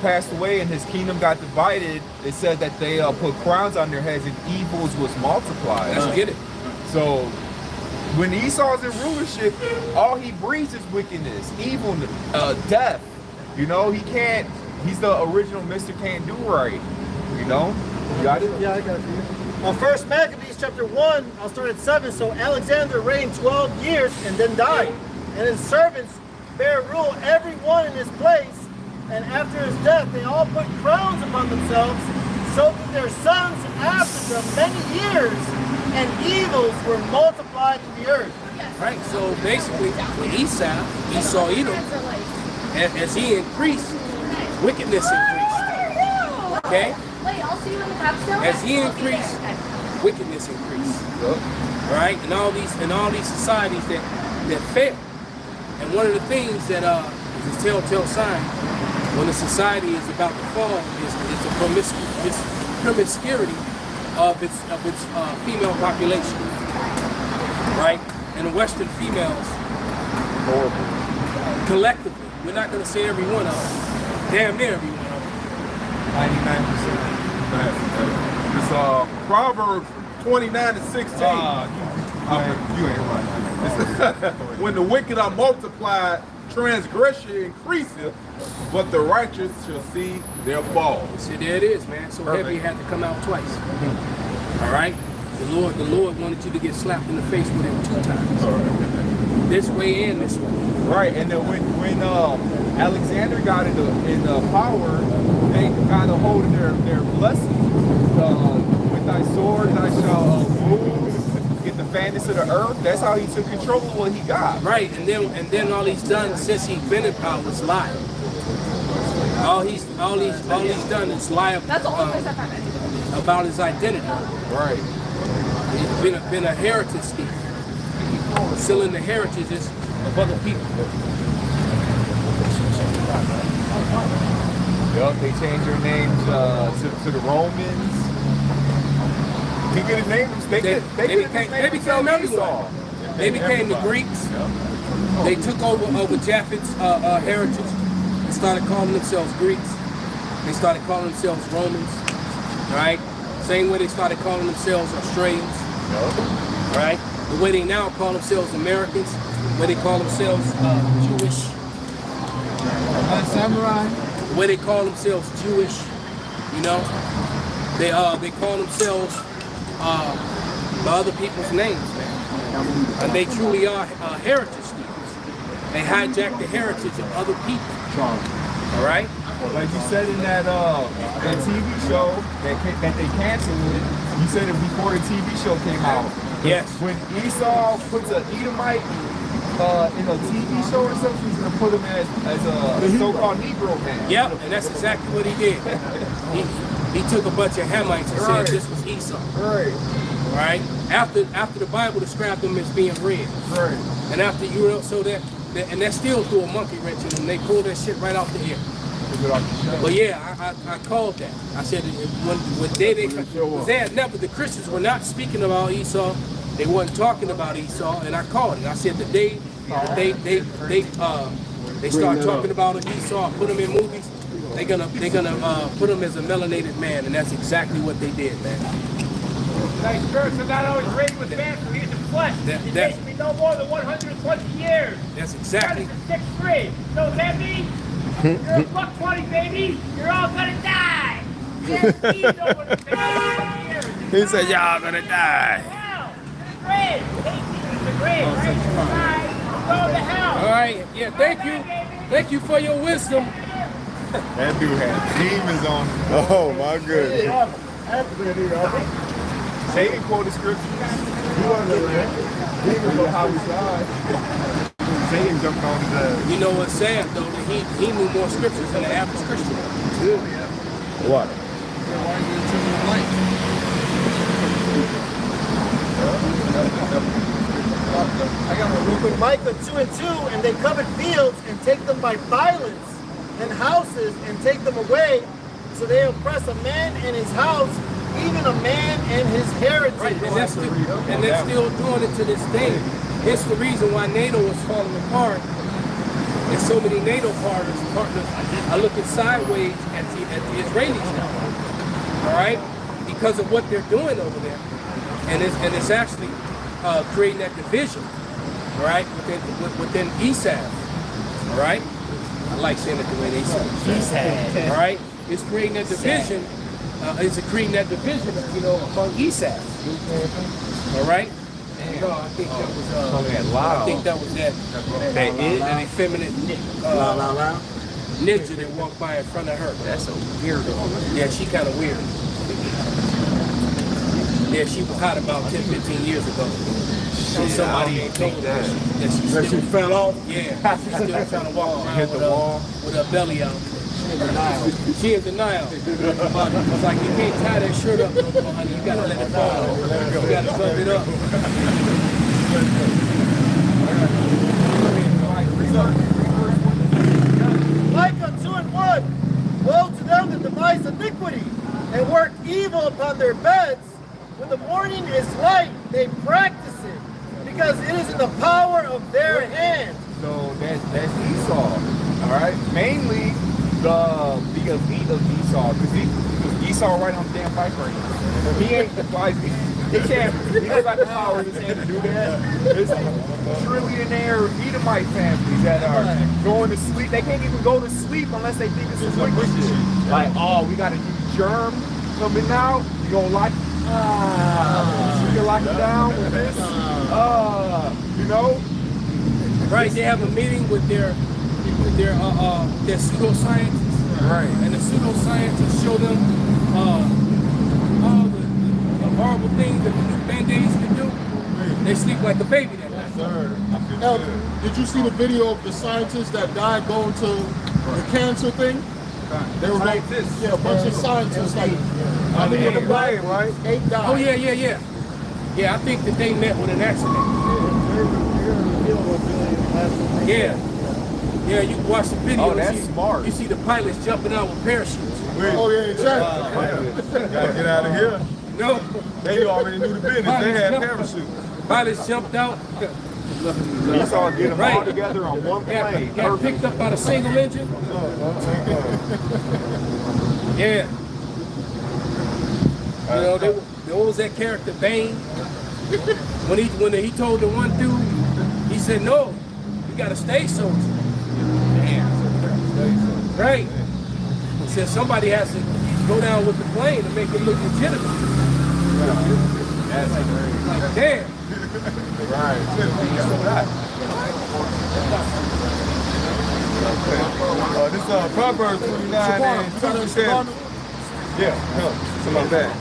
passed away and his kingdom got divided, it said that they put crowns on their heads and evils was multiplied. Let's get it. So when Esau's in rulership, all he breeds is wickedness, evil, death. He can't. He's the original Mr. Can't Do Right. You got it? Yeah, I got it for you. On First Maccabees chapter 1, I'll start at 7. So Alexander reigned 12 years and then died. And his servants bare rule every one in his place. And after his death, they all put crowns upon themselves, so that their sons after them many years, and evils were multiplied in the earth. Right. So basically, Esau Edom, as he increased, wickedness increased. Okay. Wait, I'll see you in the capstone. As he increased, wickedness increased. Yep. Right? And all these societies that fail. And one of the things that is a telltale sign when a society is about to fall is the promiscuity of its female population. Right? And the Western females, Horrible. collectively, we're not going to say every one of them, damn near every one of them. 99%. It's Proverbs 29 and 16. You ain't right. When the wicked are multiplied, transgression increaseth, but the righteous shall see their fall. See, there it is, man. So Perfect. heavy had to come out twice. All right? The Lord wanted you to get slapped in the face with it 2 times. This way and this way. Right, and then when Alexander got into power, they got a hold of their blessings. With thy sword, thou shalt rule, get the fatness of the earth. That's how he took control of what he got. Right, and then all he's done since he's been in power is lie. All he's done is lie That's the only place I found it. about his identity. Right. He's been a heritage thief, stealing the heritages of other people. Yup, they changed their names to the Romans. He could have named them. They became everyone. They became the Greeks. They took over Japheth's heritage and started calling themselves Greeks. They started calling themselves Romans, right? Same way they started calling themselves Australians, right? The way they now call themselves Americans, the way they call themselves Jewish, Samurai. the way they call themselves Jewish, you know, they call themselves by other people's names, man, and they truly are heritage stealers. They hijack the heritage of other people. All right. Like you said in that TV show that they canceled, you said it before the TV show came out. Yes. When Esau puts an Edomite in a TV show or something, he's gonna put him as a so-called Negro man. Yep, and that's exactly what he did. He took a bunch of Hamites and Right. said this was Esau. Right. Right? After the Bible described them as being red. Right. And after and that still threw a monkey wrench in them. They pulled that shit right off the air. But yeah, I called that. I said when they had never, the Christians were not speaking about Esau. They wasn't talking about Esau, and I called it. I said the day they start talking about Esau, put him in movies, they're gonna put him as a melanated man, and that's exactly what they did, man. Like spirits are not always raised with man, so he's in flesh. He's basically no more than 120 years. That's exactly. Started in 6th grade. So does that mean you're a buck 20, baby? You're all gonna die. Guaranteed over the 50 years. He said, y'all gonna die. Hell, the grade. 18 is the grade, right? Inside, go to hell. All right, yeah, thank you for your wisdom. That dude had demons on him. Oh my goodness. Satan quoted scriptures. He wasn't there. Demons on how we died. Satan jumped on his ass. You know what's sad though? That he knew more scriptures than the average Christian. What? With Micah 2 and 2, and they covet fields and take them by violence, and houses and take them away. So they oppress a man and his house, even a man and his heritage. Right, and they're still doing it to this day. It's the reason why NATO is falling apart. And so many NATO partners are looking sideways at the Israelis now. All right, because of what they're doing over there, and it's actually creating that division, all right, within ESAF. All right, I like saying it the way they say it. ESAF. All right, it's creating that division. It's creating that division, you know, among ESAF. All right. You know, I think that was that effeminate ninja that walked by in front of her. That's so weird. Yeah, she kind of weird. Yeah, she was hot about 10, 15 years ago. Somebody told her that she fell off. Yeah, she's still trying to walk around with her belly out. She in denial. It's like you can't tie that shirt up no more, honey. You gotta let it fall. You gotta zip it up. Micah 2 and 1. Woe to them that devise iniquity and work evil upon their beds. When the morning is light, they practice it, because it is in the power of their hands. So that's Esau. All right. Mainly the elite of Esau, because Esau right on the damn bike right now. He ain't the wise. He can't. He don't got the power in his hand to do that. It's trillionaire Edomite families that are going to sleep. They can't even go to sleep unless they think this is wicked shit. Like, oh, we got a new germ coming out. You gonna lock? You can lock it down with this. You know. Right, they have a meeting with their pseudoscientists. Right. And the pseudoscientists show them all the horrible things that the Band-Aids can do. They sleep like a baby that night. Elton, did you see the video of the scientists that died going to the cancer thing? They were Scientists. a bunch of scientists like On the plane, right? 8 died. Oh yeah. Yeah, I think that they met with an accident. Yeah, you can watch the video. Oh, that's you see, smart. You see the pilots jumping out with parachutes. Oh yeah, exactly. Gotta get out of here. No, They already knew the business. They had parachutes. pilots jumped out. Esau get them all Right. together on one plane. Got picked up by the single engine. Yeah. You know, what was that character, Bane? when he told the one dude, he said, no, you gotta stay soldier. Right. He said somebody has to go down with the plane to make it look legitimate. That's Like, damn. This Proverbs 29 and 2 says, it's in my bag.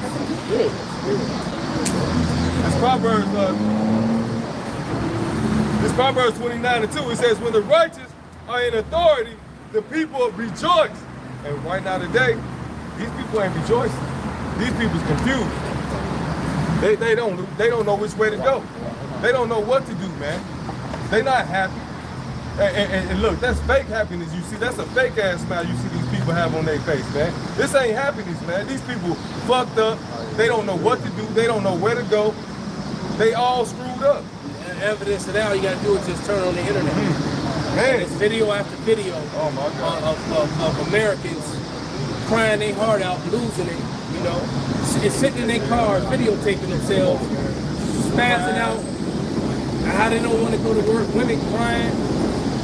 This Proverbs 29 and 2, it says, when the righteous are in authority, the people rejoice. And right now today, these people ain't rejoicing. These people's confused. They don't know which way to go. They don't know what to do, man. They not happy. And look, that's fake happiness you see. That's a fake ass smile you see these people have on their face, man. This ain't happiness, man. These people fucked up. They don't know what to do. They don't know where to go. They all screwed up. And evidence of that, all you gotta do is just turn on the internet. Man, It's video after video of Americans crying their heart out, losing it, you know. It's sitting in their car, videotaping themselves, spazzing out, how they don't want to go to work, women crying,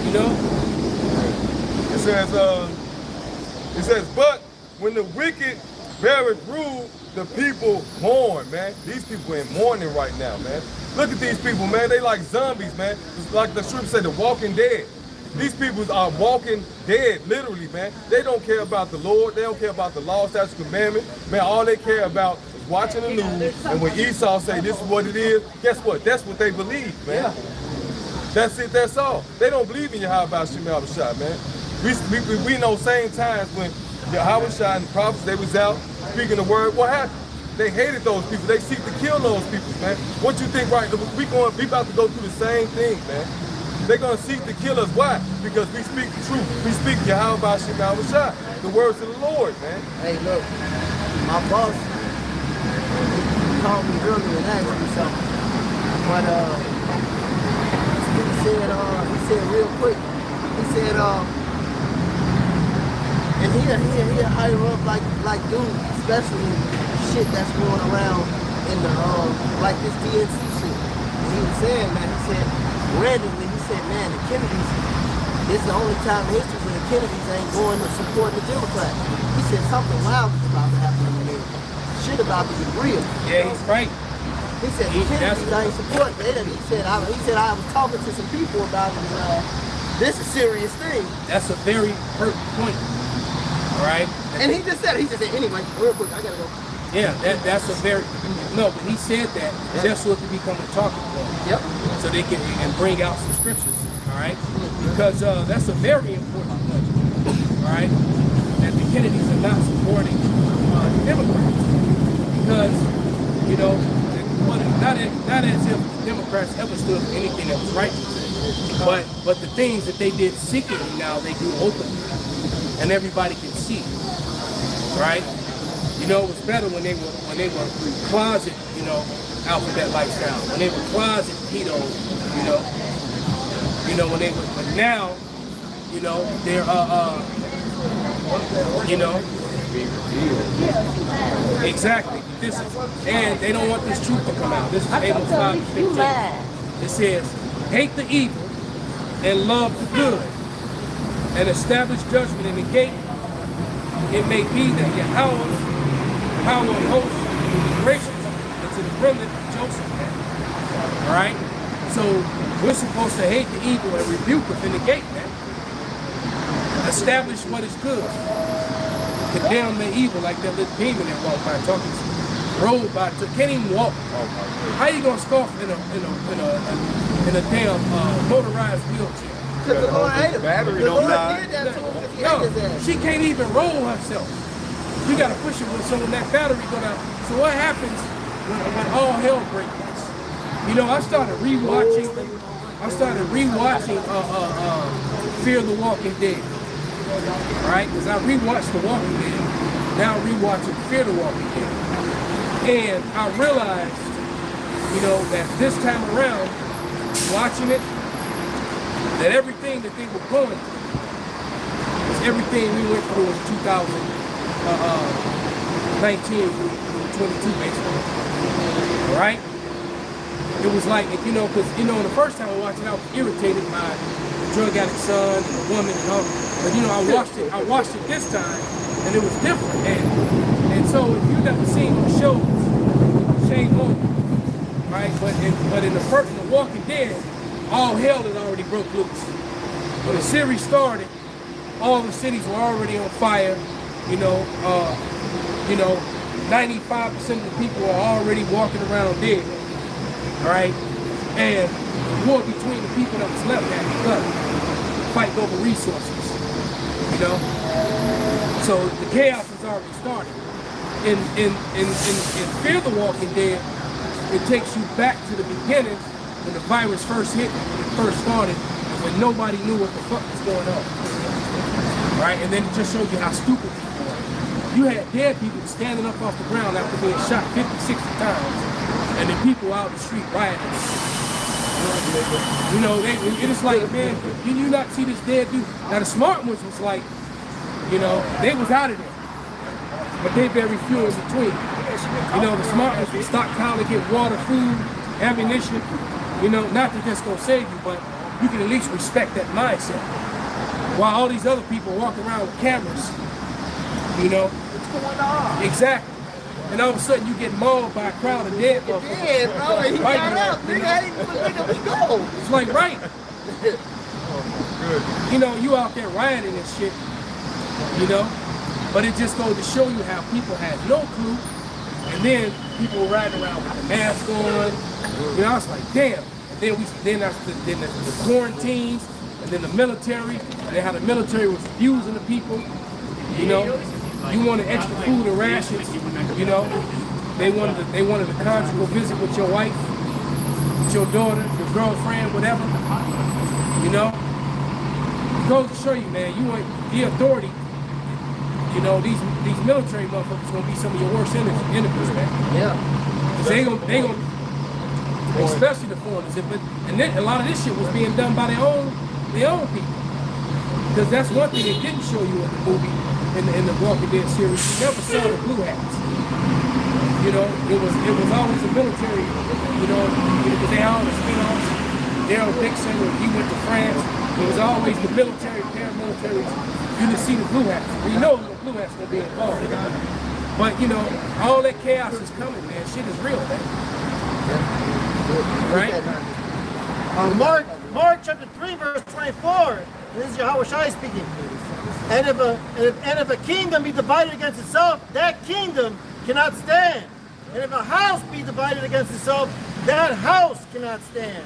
you know. It says, but when the wicked beareth rule, the people mourn, man. These people in mourning right now, man. Look at these people, man. They like zombies, man. It's like the scripture said, the walking dead. These people are walking dead, literally, man. They don't care about the Lord. They don't care about the law, statutes, commandments. Man, all they care about is watching the news. And when Esau say this is what it is, guess what? That's what they believe, man. That's it, that's all. They don't believe in Yahweh Shem Yahushua, man. We know same times when Yahweh and the prophets, they was out speaking the word. What happened? They hated those people. They seek to kill those people, man. What you think, right? We about to go through the same thing, man. They're going to seek to kill us. Why? Because we speak the truth. We speak Yahweh Shem Yahushua, the words of the Lord, man. Hey, look, my boss called me earlier and asked me something. But he said real quick, he said, and he'll hire up like dudes, especially shit that's going around in the like this DNC shit. And he was saying, man, he said randomly, he said, man, the Kennedys, this is the only time in history when the Kennedys ain't going to support the Democrats. He said something wild is about to happen in America. Shit about to be real. Yeah, he's right. He said the Kennedys ain't supporting it. He said I was talking to some people about it. This is a serious thing. That's a very pertinent point. All right. And he just said anyway, real quick, I gotta go. Yeah, that's a very but he said that just so it can become a talking point. Yep. So they can and bring out some scriptures. All right. Because that's a very important point. All right. That the Kennedys are not supporting the Democrats because you know not as if the Democrats ever stood for anything that was righteous. But the things that they did secretly now they do openly, and everybody can see. Right? You know, it was better when they were closet, you know, alphabet lifestyle. When they were closet keto, you know, when they were, but now, you know, they're you know, exactly. This is, and they don't want this truth to come out. This is Amos 5:15. It says, hate the evil and love the good, and establish judgment in the gate. It may be that Yahweh, power of hosts, will be gracious unto the remnant of Joseph. All right? So we're supposed to hate the evil and rebuke within the gate, man. Establish what is good. Condemn the evil like that little demon that walked by talking to you. Rolled by, can't even walk. How you gonna scoff in a damn motorized wheelchair? Because the Lord hated him. Battery The don't Lord die. did that to him because he hated his No, ass. she can't even roll herself. You gotta push it so when that battery go down. So what happens when all hell breaks loose? You know, I started rewatching Fear the Walking Dead. Right? Because I rewatched The Walking Dead. Now I'm rewatching Fear the Walking Dead. And I realized, you know, that this time around, watching it, that everything that they were going through was everything we went through in 2019, 22 basically. All right? It was like, you know, because, you know, the first time I watched it, I was irritated by the drug addict son and the woman and all. But, you know, I watched it this time, and it was different. And so if you've never seen the shows, shame on you, right? But in the Walking Dead, all hell had already broke loose. When the series started, all the cities were already on fire. You know, 95% of the people are already walking around dead. All right, and war between the people that was left had begun, fighting over resources. You know, so the chaos has already started. In Fear the Walking Dead, it takes you back to the beginning when the virus first hit, when it first started, when nobody knew what the fuck was going on. Right, and then it just shows you how stupid people were. You had dead people standing up off the ground after being shot 50, 60 times. And the people out the street rioting. You know, it's like, man, can you not see this dead dude? Now the smart ones was like, you know, they was out of there. But they very few in between. You know, the smart ones would stockpile to get water, food, ammunition. You know, not that that's gonna save you, but you can at least respect that mindset. While all these other people walk around with cameras, you know. What's going on? Exactly. And all of a sudden you get mauled by a crowd of dead motherfuckers. Yeah, bro, and he Right got there, up. you Nigga, know? I didn't even think of his goal. It's like, right. You know, you out there rioting and shit, you know? But it just goes to show you how people had no clue. And then people were riding around with the mask on. You know, I was like, damn. And then the quarantines, and then the military, and then how the military was abusing the people, you know? You wanted extra food and rations, you know. They wanted a conjugal visit with your wife, with your daughter, your girlfriend, whatever. You know. It goes to show you, man, you want the authority. You know, these military motherfuckers gonna be some of your worst enemies, man. Yeah. 'Cause they gonna, especially the foreigners. And then a lot of this shit was being done by their own people. Because that's one thing they didn't show you in the movie. In the Walking Dead series, you never saw the blue hats. You know, it was always the military, you know, because they all the spin-offs. Daryl Dixon, when he went to France, it was always the military, paramilitaries. You didn't see the blue hats. You know the blue hats gonna be involved. But you know, all that chaos is coming, man. Shit is real, man. Right? Mark chapter 3, verse 24. This is Yahweh Shai speaking. And if a kingdom be divided against itself, that kingdom cannot stand. And if a house be divided against itself, that house cannot stand.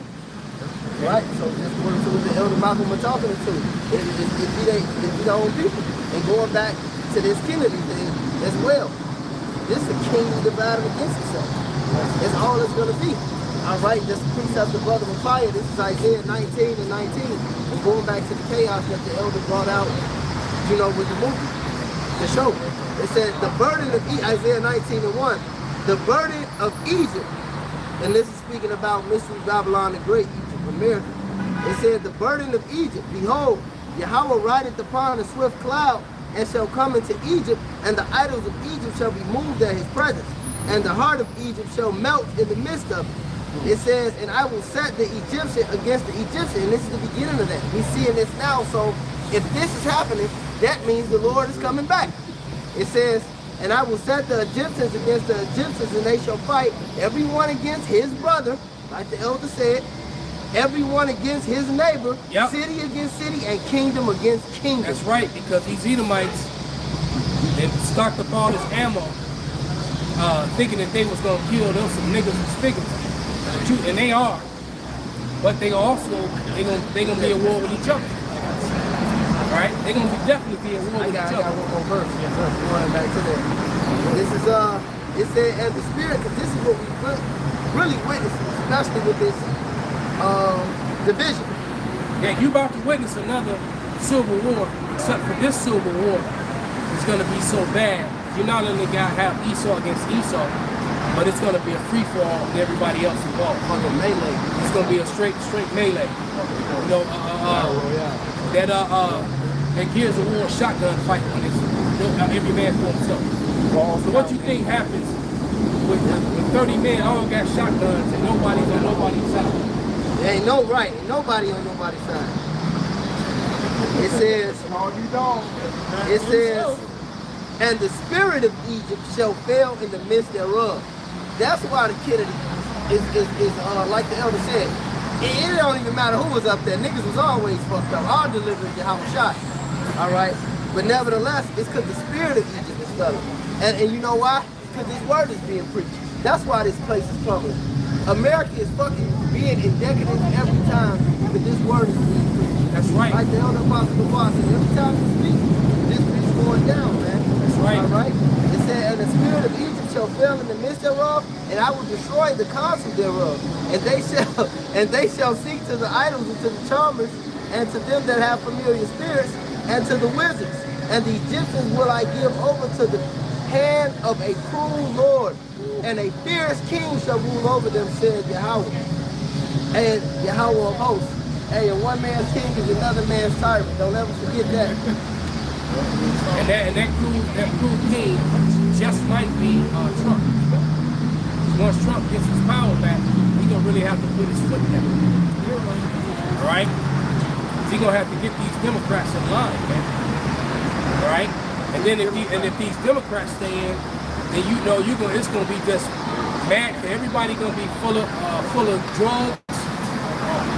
Right, so that's what the Elder Malcolm was talking to. It be the own people. And going back to this Kennedy thing as well. This is a kingdom divided against itself. That's all it's going to be. All right, this precept of Brother Messiah, this is Isaiah 19 and 19. And going back to the chaos that the Elder brought out, you know, with the movie, the show. It said the burden of Isaiah 19 and 1, the burden of Egypt, and this is speaking about Mystery Babylon the Great, Egypt, America. It said the burden of Egypt, behold, Yahweh rideth upon a swift cloud, and shall come into Egypt, and the idols of Egypt shall be moved at his presence, and the heart of Egypt shall melt in the midst of it. It says, and I will set the Egyptian against the Egyptian, and this is the beginning of that. We're seeing this now, so if this is happening, that means the Lord is coming back. It says, and I will set the Egyptians against the Egyptians, and they shall fight, everyone against his brother, like the elder said, everyone against his neighbor, Yep. City against city, and kingdom against kingdom. That's right, because these Edomites, they stocked up all this ammo, thinking that they was gonna kill them some niggas and spiggers, and they are. But they also they gonna be at war with each other. Right? They're gonna definitely be at war with each I got other. one more verse. Yes, sir. Going back to that. This is it said as the spirit, because this is what we really witnessing, especially with this division. Yeah, you about to witness another civil war, except for this civil war is gonna be so bad. You're not only gonna have Esau against Esau, but it's gonna be a free for all with everybody else involved. On the melee. It's gonna be a straight melee. You know, that Gears of War shotgun fight when it's every man for himself. So what you think happens with 30 men all got shotguns and nobody's on nobody's side. There ain't no right, ain't nobody on nobody's side. It says, it says, and the spirit of Egypt shall fail in the midst thereof. That's why the Kennedy is like the elder said, it don't even matter who was up there. Niggas was always fucked up. Our deliverance is how shot. All right? But nevertheless, it's because the spirit of Egypt is failing. And you know why? Because this word is being preached. That's why this place is crumbling. America is fucking being in decadence every time that this word is being preached. That's right. Like the elder apostle said, every time you speak, this bitch going down, man. That's right. All right? It said, and the spirit of Egypt shall fail in the midst thereof, and I will destroy the counsel thereof. And they shall seek to the idols and to the charmers, and to them that have familiar spirits, and to the wizards. And the Egyptians will I give over to the hand of a cruel Lord, and a fierce king shall rule over them, said Yahweh. And Yahweh of hosts. Hey, and one man's king is another man's tyrant. Don't ever forget that. And that cruel king just might be Trump. Once Trump gets his power back, he's gonna really have to put his foot down. All right? He's gonna have to get these Democrats in line, man. All right? And then if these Democrats stay in, then you know it's gonna be just mad. Everybody gonna be full of drugs.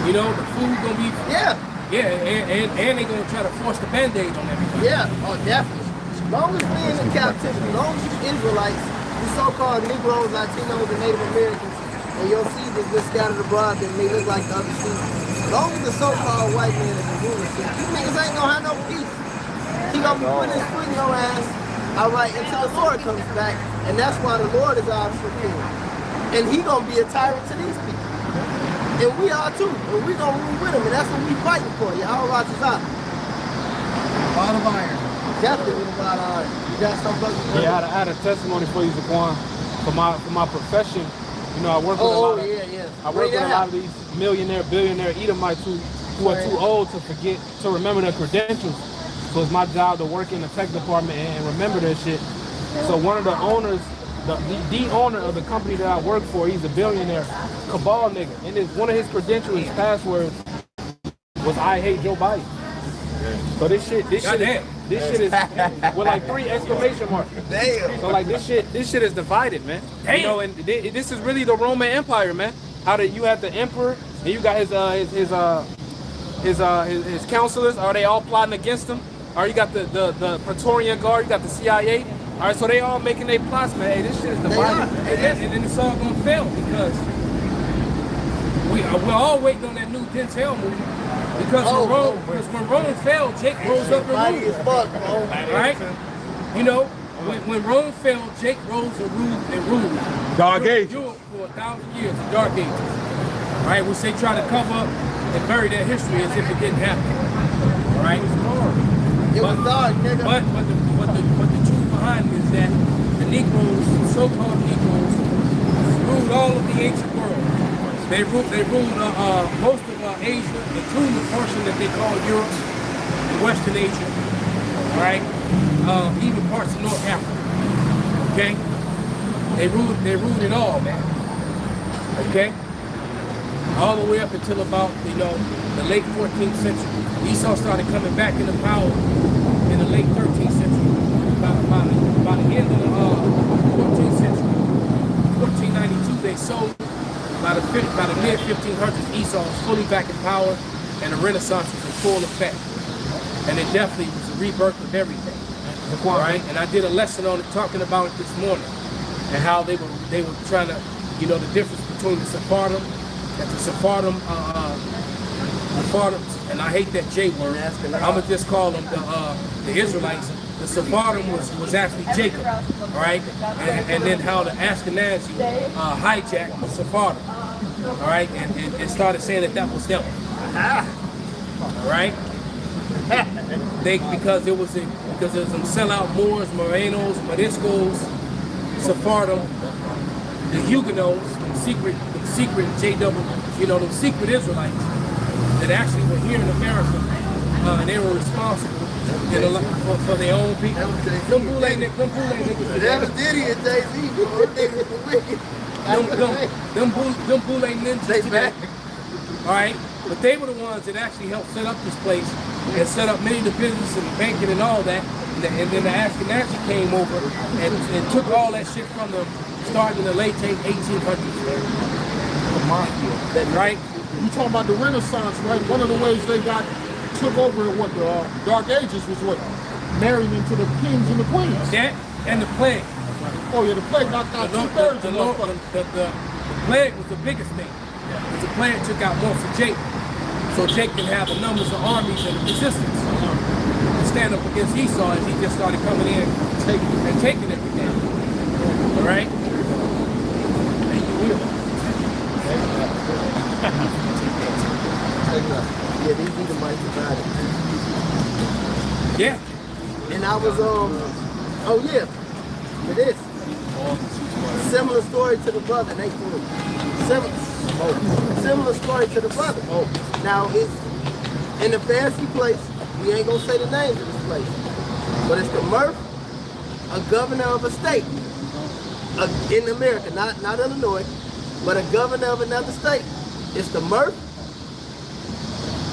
You know, the food gonna be and they gonna try to force the Band-Aid on everybody. Yeah, oh definitely. As long as we in captivity, as long as you Israelites, the so-called Negroes, Latinos, and Native Americans, and your seed is just scattered abroad and may look like the other seed. As long as the so-called white man is in rulership, you niggas ain't gonna have no peace. He gonna be putting his foot in your ass, all right, until the Lord comes back, and that's why the Lord is our true king. And he gonna be a tyrant to these people. And we are too, and we gonna rule with him, and that's what we fighting for. Y'all watch us out. Ball of iron. Definitely with a lot of iron. You got something? Yeah, I had a testimony for you, Zaquan. For my profession, you know, I work with a lot of, I work with a lot of these millionaire, billionaire Edomites who are too old to remember their credentials. So it's my job to work in the tech department and remember their shit. So one of the owners, the owner of the company that I work for, he's a billionaire, cabal nigga. And one of his credentials, his passwords was "I hate Joe Biden." So this shit is with like 3 exclamation marks. Damn. So like this shit is divided, man. Damn. You know, and this is really the Roman Empire, man. How that you have the emperor and you got his counselors. Are they all plotting against him? Or you got the Praetorian Guard, you got the CIA. All right, so they all making their plots, man. Hey, this shit is divided. And then it's all gonna fail because we're all waiting on that new Denzel movie. Because when Rome fell, Jake rose up and ruled. Right? You know, when Rome fell, Jake rose and ruled. Dark Ages. Europe for 1,000 years, the Dark Ages. Right? Which they try to cover up and bury their history as if it didn't happen. All right? It was dark, nigga. But the truth behind it is that the Negroes, so-called Negroes, ruled all of the ancient world. They ruled most of Asia, including the portion that they call Europe and Western Asia, right? Even parts of North Africa. Okay? They ruled it all, man. Okay? All the way up until about, the late 14th century. Esau started coming back into power in the late 13th century. By the end of the 14th century, 1492, they sold. By the mid 1500s, Esau was fully back in power, and the Renaissance was in full effect. And it definitely was a rebirth of everything. Right? And I did a lesson on it, talking about it this morning, and how they were trying to, the difference between the Sephardim, and I hate that J word. I'm gonna just call them the Israelites. The Sephardim was actually Jacob, all right? And then how the Ashkenazi hijacked the Sephardim, all right? And started saying that was them, all right? Because there was some sellout Moors, Morenos, Moriscos, Sephardim, the Huguenots, secret JW, the secret Israelites that actually were here in America, and they were responsible You know, for their own people. Them Boule niggas. That was Diddy and Jay-Z. Them niggas were wicked. Them Boule ninjas They today. back. All right, but they were the ones that actually helped set up this place and set up many of the business and banking and all that. And then the Ashkenazi came over and took all that shit from them, starting in the late 1800s. The mafia, right? You talking about the Renaissance, right? One of the ways they took over in what the Dark Ages was what? Marrying into the kings and the queens. That and the plague. Oh yeah, the plague knocked out 2/3 of the plague was the biggest thing. The plague took out more for Jake. So Jake can have the numbers of armies and resistance to stand up against Esau as he just started coming in and taking everything. All right? Yeah, these Edomites divided. Yeah. And I was oh yeah, it is. Similar story to the brother, Nate. Similar story to the brother. Now it's in a fancy place. We ain't gonna say the names of this place, but it's the Murph, a governor of a state in America, not Illinois, but a governor of another state. It's the Murph.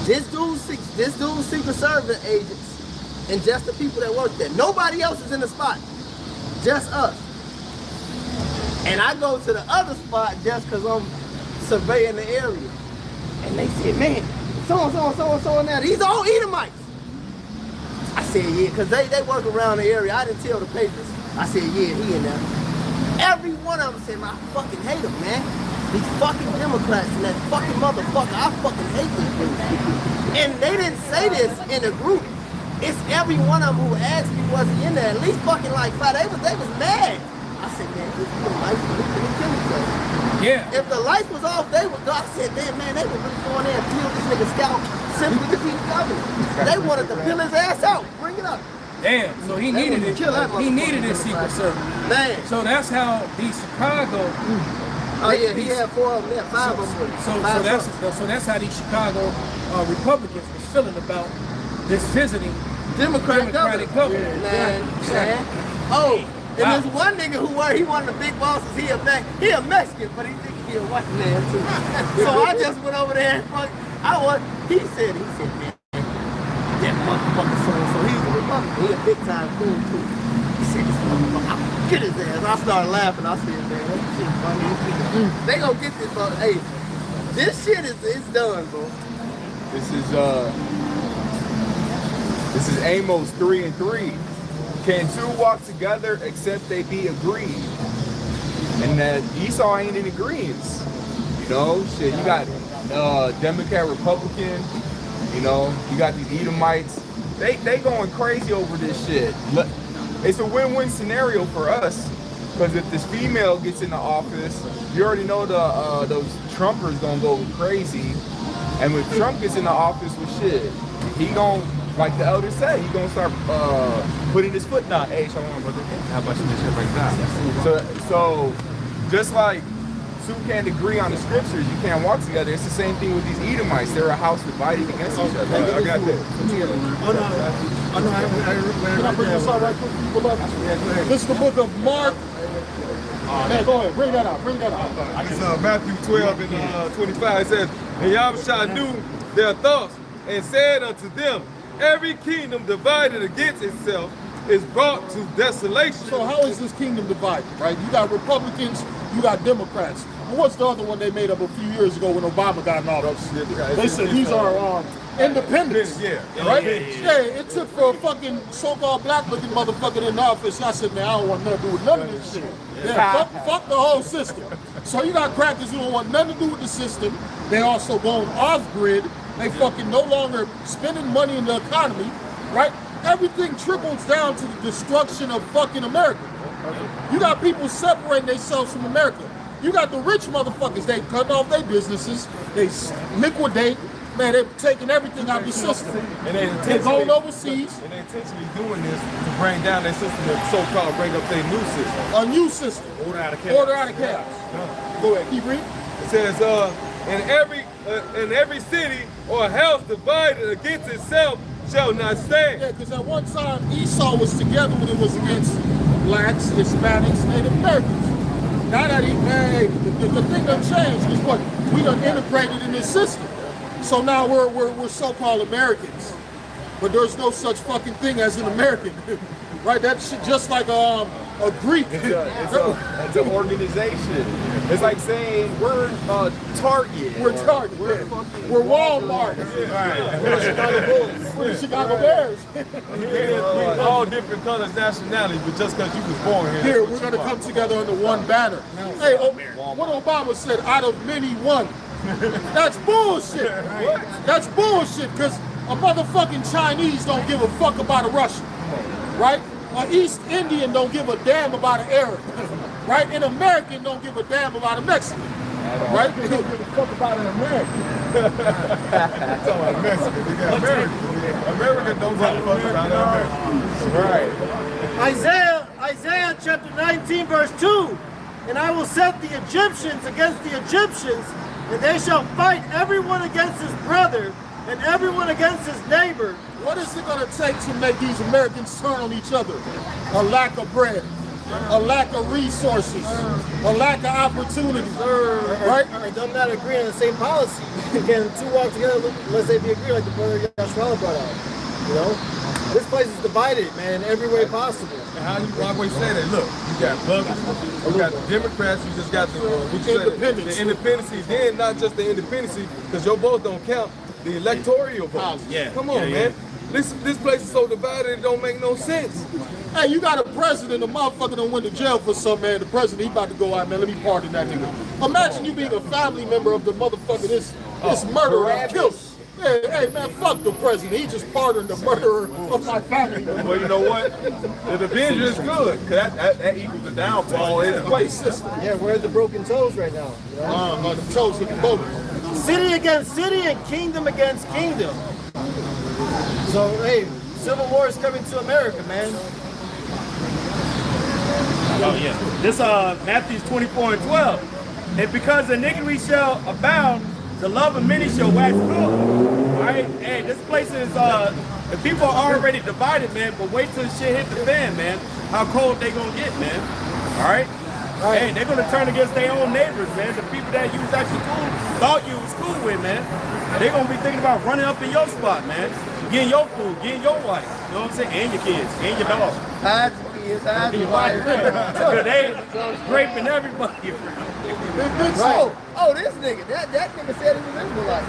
This dude's Secret Service agents and just the people that work there. Nobody else is in the spot, just us. And I go to the other spot just because I'm surveying the area. And they said, man, so-and-so now, these all Edomites. I said, yeah, because they work around the area. I didn't tell the papers. I said, yeah, he in there. Every one of them said, man, I fucking hate them, man. These fucking Democrats and that fucking motherfucker, I fucking hate these dudes. And they didn't say this in a group. It's every one of them who asked me, was he in there? At least fucking like five. They was mad. I said, man, these Edomites really couldn't kill each other. Yeah. If the lights was off, they would go. I said, man, they were really going there and kill this nigga Scout simply because he's governor. They wanted to peel his ass out. Bring it up. Damn, so he needed it. He needed his Secret Service. Man. So that's how the Chicago. Oh yeah, he had 4 of them there, 5 of them. So that's how these Chicago Republicans was feeling about this visiting Democratic governor. Man. Oh, and there's one nigga who he one of the big bosses. He a Mexican, but he think he a white man too. So I just went over there and he said, man, that motherfucker so he's a Republican. He a big time coon too. He said, this motherfucker, I'll get his ass. I started laughing. I said, man, that shit funny. They gonna get this, bro. Hey, this shit is done, bro. This is Amos 3:3. Can two walk together except they be agreed? And that Esau ain't in agreement. You know, shit, you got Democrat, Republican, you know, you got these Edomites. They going crazy over this shit. It's a win-win scenario for us, because if this female gets in the office, you already know those Trumpers gonna go crazy. And when Trump gets in the office with shit, he gonna, like the elders say, he gonna start putting his foot down. Hey, shalom, brother. How about some shit like that? So just like two can't agree on the scriptures, you can't walk together. It's the same thing with these Edomites. They're a house divided against each other. I got that. Can I bring this out right quick? This is the book of Mark. Hey, go ahead, bring that out. It's Matthew 12 and 25. It says, and Yahushua knew their thoughts and said unto them, every kingdom divided against itself is brought to desolation. So how is this kingdom divided, right? You got Republicans, you got Democrats. What's the other one they made up a few years ago when Obama got in office? They said these are independents, right? Yeah, it took for a fucking so-called black-looking motherfucker in office. I said, man, I don't want nothing to do with none of this shit. Yeah, fuck the whole system. So you got crackers who don't want nothing to do with the system. They also going off-grid. They fucking no longer spending money in the economy, right? Everything trickles down to the destruction of fucking America. You got people separating themselves from America. You got the rich motherfuckers, they cut off their businesses, they liquidate, man, they're taking everything out of the system. And they're going overseas. And they're intentionally doing this to bring down their system, to so-called bring up their new system. A new system. Order out of chaos. Order out of chaos. Go ahead, keep reading. It says, in every city or house divided against itself shall not stand. Yeah, because at one time Esau was together when it was against blacks, Hispanics, Native Americans. Now that the thing done changed is what we done integrated in this system. So now we're so-called Americans, but there's no such fucking thing as an American, right? That shit just like a Greek. It's an organization. It's like saying we're Target. We're Target. We're Walmart. We're the Chicago Bears. We're all different colors, nationalities, but just because you was born here. Here, we're gonna come together under one banner. Hey, what Obama said, out of many, one. That's bullshit. That's bullshit, because a motherfucking Chinese don't give a fuck about a Russian, right? An East Indian don't give a damn about an Arab, right? An American don't give a damn about a Mexican, right? They don't give a fuck about an American. America don't give a fuck about America. Right. Isaiah chapter 19 verse 2. And I will set the Egyptians against the Egyptians, and they shall fight everyone against his brother and everyone against his neighbor. What is it going to take to make these Americans turn on each other? A lack of bread, a lack of resources, a lack of opportunities, right? It does not agree on the same policy. Can two walk together unless they be agreed, like the brother Yashwala brought out? You know? This place is divided, man, in every way possible. And how you always say that? Look, you got Republicans, you got the Democrats, you just got the independency. Then not just the independency, because your votes don't count. The electoral vote. Yeah. Come on, man. This place is so divided it don't make no sense. Hey, you got a president, a motherfucker done went to jail for something, man. The president, he about to go out, man. Let me pardon that nigga. Imagine you being a family member of the motherfucker, this murderer that killed. Hey, man, fuck the president. He just pardoned the murderer of my family member. Well, you know what? The division is good, because that equals the downfall in the place system. Yeah, we're at the broken toes right now. You know? The toes of the boat. City against city and kingdom against kingdom. So, hey, civil war is coming to America, man. Oh yeah. This Matthew 24:12. And because iniquity shall abound, the love of many shall wax cold. Alright? Hey, this place is the people are already divided, man, but wait till the shit hit the fan, man. How cold they gonna get, man. Alright? Hey, they're gonna turn against their own neighbors, man. The people that you was actually thought you was cool with, man. They're gonna be thinking about running up in your spot, man. Getting your food, getting your wife. You know what I'm saying? And your kids, and your dog. Hide your kids, hide your wife. Because they raping everybody. Oh, this nigga. That nigga said he was Israelite.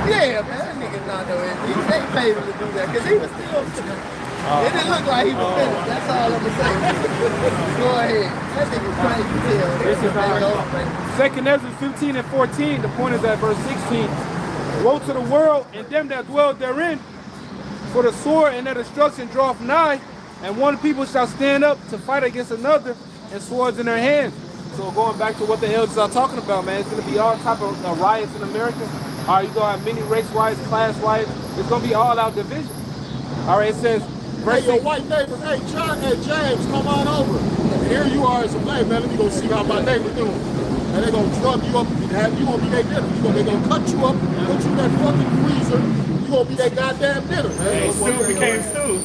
Yeah, man, that nigga not no Israelite. They paid him to do that because he was still. It didn't look like he was finished. That's all I'm gonna say. Go ahead. That nigga's crazy as hell. This is 2 Ezra 15 and 14. The point is at verse 16. Woe to the world and them that dwell therein, for the sword and their destruction draweth nigh, and one people shall stand up to fight against another, and swords in their hands. So going back to what the elders are talking about, man, it's going to be all type of riots in America. All right, you're going to have many race riots, class riots. It's going to be all out division. All right, it says, Hey, your white neighbor, hey, John, hey, James, come on over. And here you are as a black man, let me go see how my neighbor doing. And they're going to drug you up and have you going to be their dinner. They're going to cut you up, put you in that fucking freezer. You're going to be their goddamn dinner, man. Hey, stew became stew.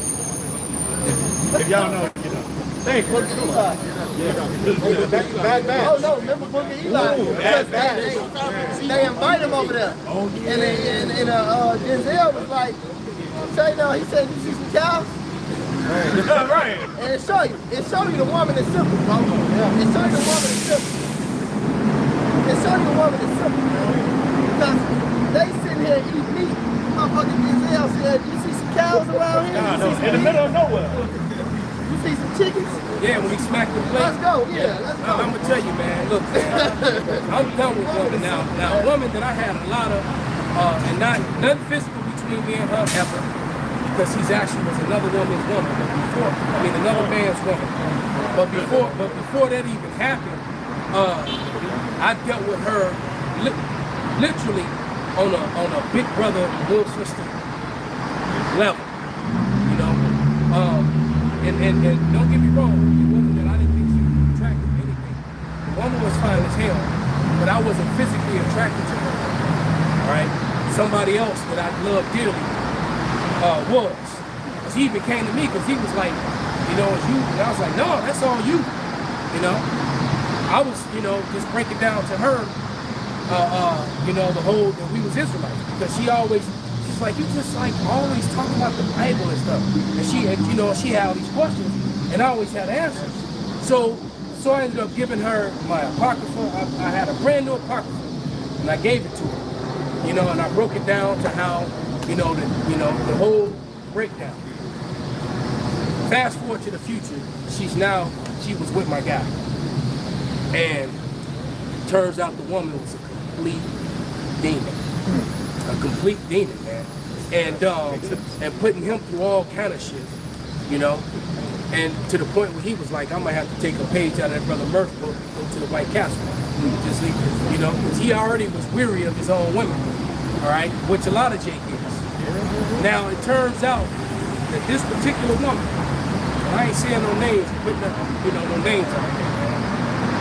If y'all know, you know. Thank you. Bad man. Oh no, remember Boogie Eli? They invite him over there. Oh yeah. And Denzel was like, say no, he said, you see some cows? Right. And it show you the woman is simple, bro. It show you the woman is simple. It show you the woman is simple, man. Because they sitting here eating meat. Motherfucking Denzel said, you see some cows around here? No, in the middle of nowhere. You see some chickens? Yeah, when he smacked the plate. Let's go, let's go. I'm gonna tell you, man. Look, man, I'm done with women now. Now, a woman that I had a lot of, and nothing physical between me and her ever, because she's actually was another woman's woman. But another man's woman. But before that even happened, I dealt with her literally on a big brother, little sister level. You know. And don't get me wrong, the woman that I didn't think she was attractive to anything. The woman was fine as hell, but I wasn't physically attracted to her. All right? Somebody else that I loved dearly was. Because he even came to me because he was like, you know, it's you. And I was like, no, that's all you. You know, I was, you know, just breaking down to her, you know, the whole that we was Israelites, because she's like, you just like always talk about the Bible and stuff. And she had, you know, she had all these questions, and I always had answers. So I ended up giving her my Apocrypha. I had a brand new Apocrypha, and I gave it to her. You know, and I broke it down to how, you know, the whole breakdown. Fast forward to the future, she was with my guy. And turns out the woman was a complete demon. A complete demon, man. And putting him through all kind of shit, you know? And to the point where he was like, I might have to take a page out of that Brother Murph book, go to the White Castle. Just leave it, you know? Because he already was weary of his own women, all right? Which a lot of Jake is. Now, it turns out that this particular woman, I ain't saying no names, putting you know, no names on it,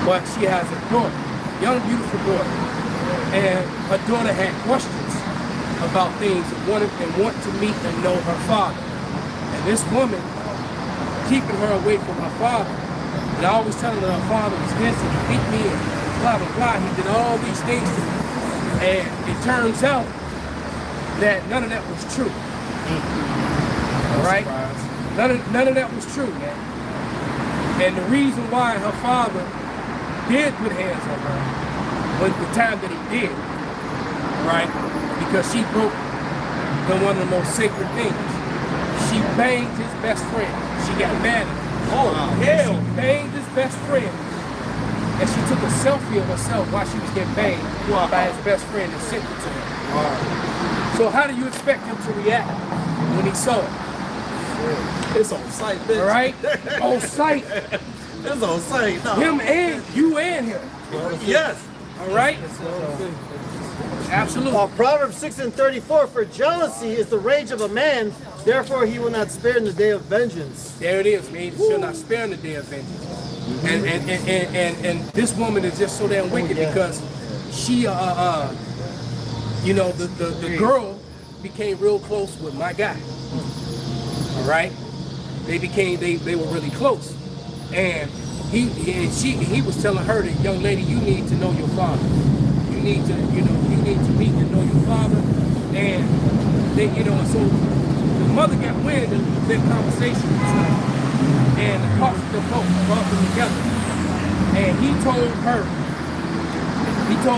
but she has a daughter, young, beautiful daughter, and her daughter had questions about things and want to meet and know her father. And this woman, keeping her away from her father, and always telling her her father was this, and he beat me, and blah, blah, blah. He did all these things to me. And it turns out that none of that was true. All right? None of that was true, man. And the reason why her father did put hands on her was the time that he did, right? Because she broke one of the most sacred things. She banged his best friend. She got mad at him. Oh, hell! She banged his best friend. And she took a selfie of herself while she was getting banged by his best friend and sent it to him. So how do you expect him to react when he saw it? It's on site, bitch. All right? On site. It's on site. No. Him and you and him. Yes. All right? Absolutely. Proverbs 6:34, for jealousy is the rage of a man, therefore he will not spare in the day of vengeance. There it is, man. He shall not spare in the day of vengeance. And this woman is just so damn wicked because she, you know, the girl became real close with my guy. All right, they were really close, and he was telling her that, young lady, you need to know your father. You need to meet and know your father, and they, you know, and so the mother got wind of their conversation and brought them together, and he told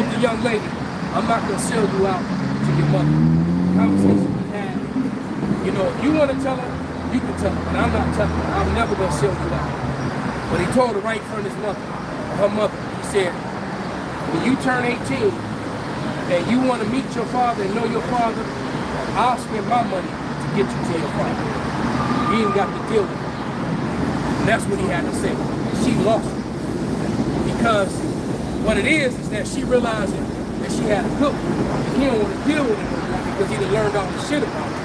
the young lady, I'm not gonna sell you out to your mother. The conversation we had, you know, if you want to tell her, you can tell her, but I'm not telling her. I'm never gonna sell you out. But he told her right in front of her mother. He said, when you turn 18 and you want to meet your father and know your father, I'll spend my money to get you to your father. You ain't got to deal with it. And that's what he had to say. She lost it. Because what it is that she realized that she had a cook. And he don't want to deal with it anymore because he done learned all the shit about her.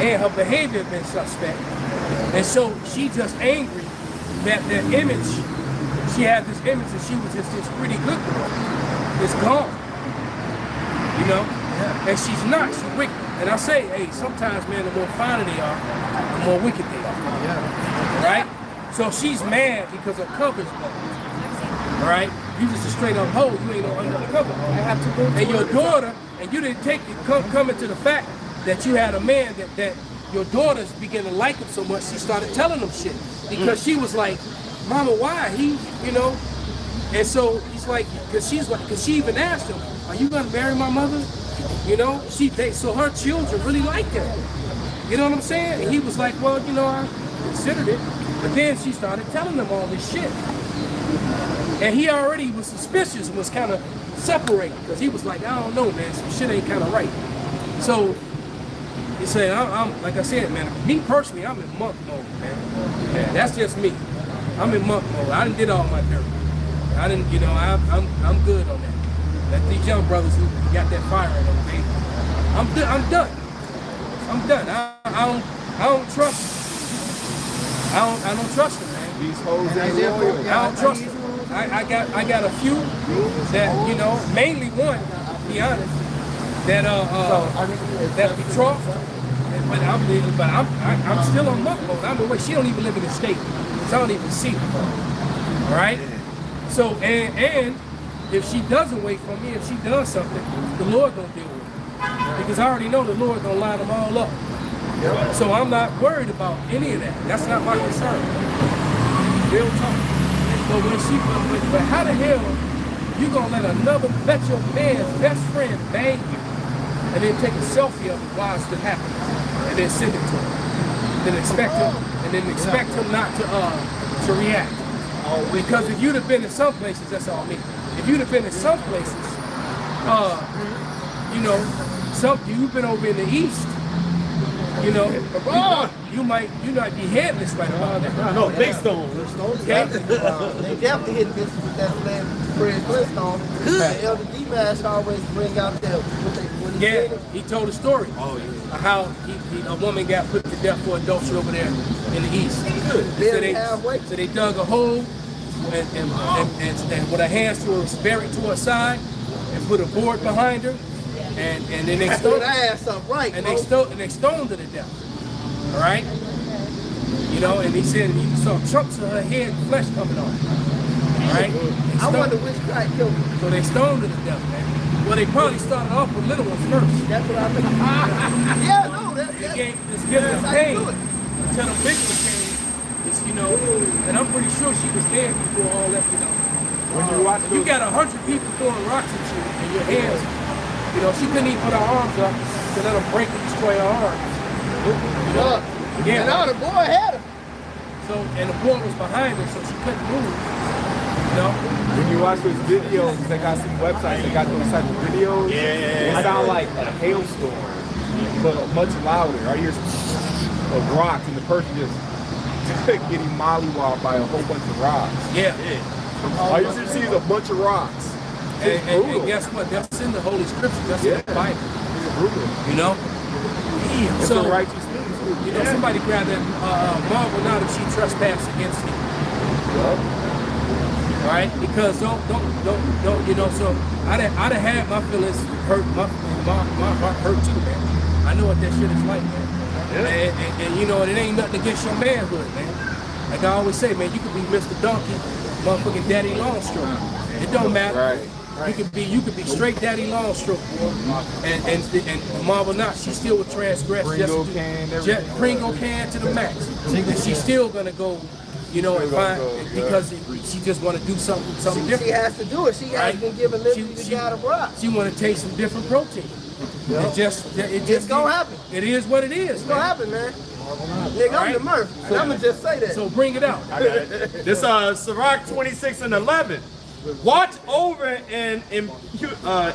And her behavior had been suspect. And so she just angry that the image, she had this image that she was just this pretty good girl. It's gone. You know? Yeah. And she's not, she's wicked. And I say, hey, sometimes, man, the more finer they are, the more wicked they are. Yeah. Right? So she's mad because her cover's gone. Right? You just a straight up hoe, you ain't no undercover. I have to go. And your daughter, and you didn't take it, coming to the fact that you had a man that your daughters began to like him so much, she started telling him shit. Because she was like, Mama, why? He, you know? And so he's like, because she even asked him, are you gonna marry my mother? You know? So her children really liked him. You know what I'm saying? And he was like, well, you know, I considered it. But then she started telling him all this shit. And he already was suspicious and was kind of separated because he was like, I don't know, man, some shit ain't kind of right. So he said, I'm like I said, man, me personally, I'm in monk mode, man. Yeah, that's just me. I'm in monk mode. I done did all my dirt. I didn't, you know, I'm good on that. Let these young brothers who got that fire in them, baby. I'm done. I'm done. I don't trust. I don't trust them, man. These hoes ain't loyal. I don't trust them. I got a few that, you know, mainly one, to be honest, that betrothed I'm still on muck mode. I'm away. She don't even live in the state, so I don't even see her. All right. So and if she doesn't wait for me, if she does something, the Lord gonna deal with it, because I already know the Lord gonna line them all up. So I'm not worried about any of that. That's not my concern. Real talk. But but how the hell you gonna let your man's best friend bang you, and then take a selfie of it while it's still happening, and then send it to him, then expect him not to react? Because if you'd have been in some places, that's all me. If you'd have been in some places, you've been over in the East, you might be headless right about that. No, big stone. Okay? They definitely hit this with that man, Fred Flintstone. The Elder D-Mash always bring out that what he said. He told a story. Oh, yeah. How a woman got put to death for adultery over there in the East. So they dug a hole and with her hands buried to her side and put a board behind her, and then they stoned her. And they stoned her to death. All right. And he said you saw chunks of her head and flesh coming off. All right. I wonder which guy killed her. So they stoned her to death, man. Well, they probably started off with little ones first. That's what I think. Yeah, no, that's Just give them pain until the big one came. And I'm pretty sure she was dead before all that. When you watch, you got 100 people throwing rocks at you and your hands. She couldn't even put her arms up to let them break and destroy her arms. And now the boy had her. And the boy was behind her, so she couldn't move. When you watch those videos, they got some websites, they got those type of videos. It sound like a hailstorm, but much louder. I hear of rocks, and the person just getting mollywopped by a whole bunch of rocks. All you see is a bunch of rocks. And guess what? That's in the Holy Scripture. That's in the Bible. It's brutal. It's So a righteous thing. somebody grabbed that marvel not if she trespassed against him. All right, because don't. So I'd have had my feelings hurt, my heart hurt too, man. I know what that shit is like, man. And it ain't nothing against your manhood, man. Like I always say, man, you could be Mr. Donkey, motherfucking Daddy Longstroke. It don't matter. Right. You could be straight Daddy Longstroke, boy. And Marvel not, she still would transgress. Pringle can to the max. And she's still gonna go, and find because she just want to do something different. She has to do it. She has been given liberty to get out of rock. She want to take some different protein. It's gonna happen. It is what it is. It's gonna happen, man. Nigga, I'm the Murph. And I'm gonna just say that. So bring it out. This Sirach 26:11. Watch over an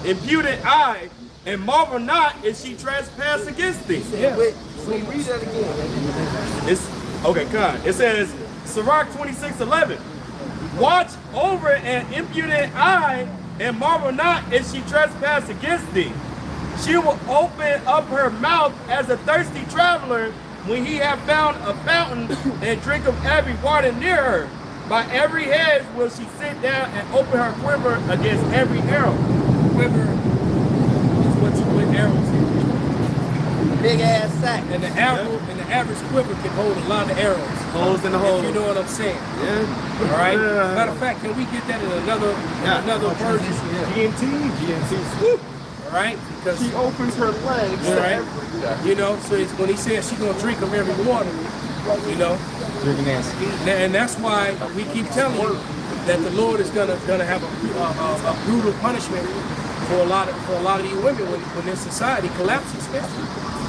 impudent eye, and marvel not if she trespass against thee. Wait, read that again. It's okay, come. It says Sirach 26:11. Watch over an impudent eye, and marvel not if she trespass against thee. She will open up her mouth as a thirsty traveler when he have found a fountain and drink of every water near her. By every hedge will she sit down and open her quiver against every arrow. Quiver is what you put arrows in. Big ass sack. And the average quiver can hold a lot of arrows. Holes in the hole. If you know what I'm saying. Yeah. All right. Matter of fact, can we get that in another version? GNT. All right. Because She opens her legs. right. So it's when he says she's gonna drink of every water. Drinking that ski. And that's why we keep telling you that the Lord is gonna have a brutal punishment for a lot of you women when this society collapses, man.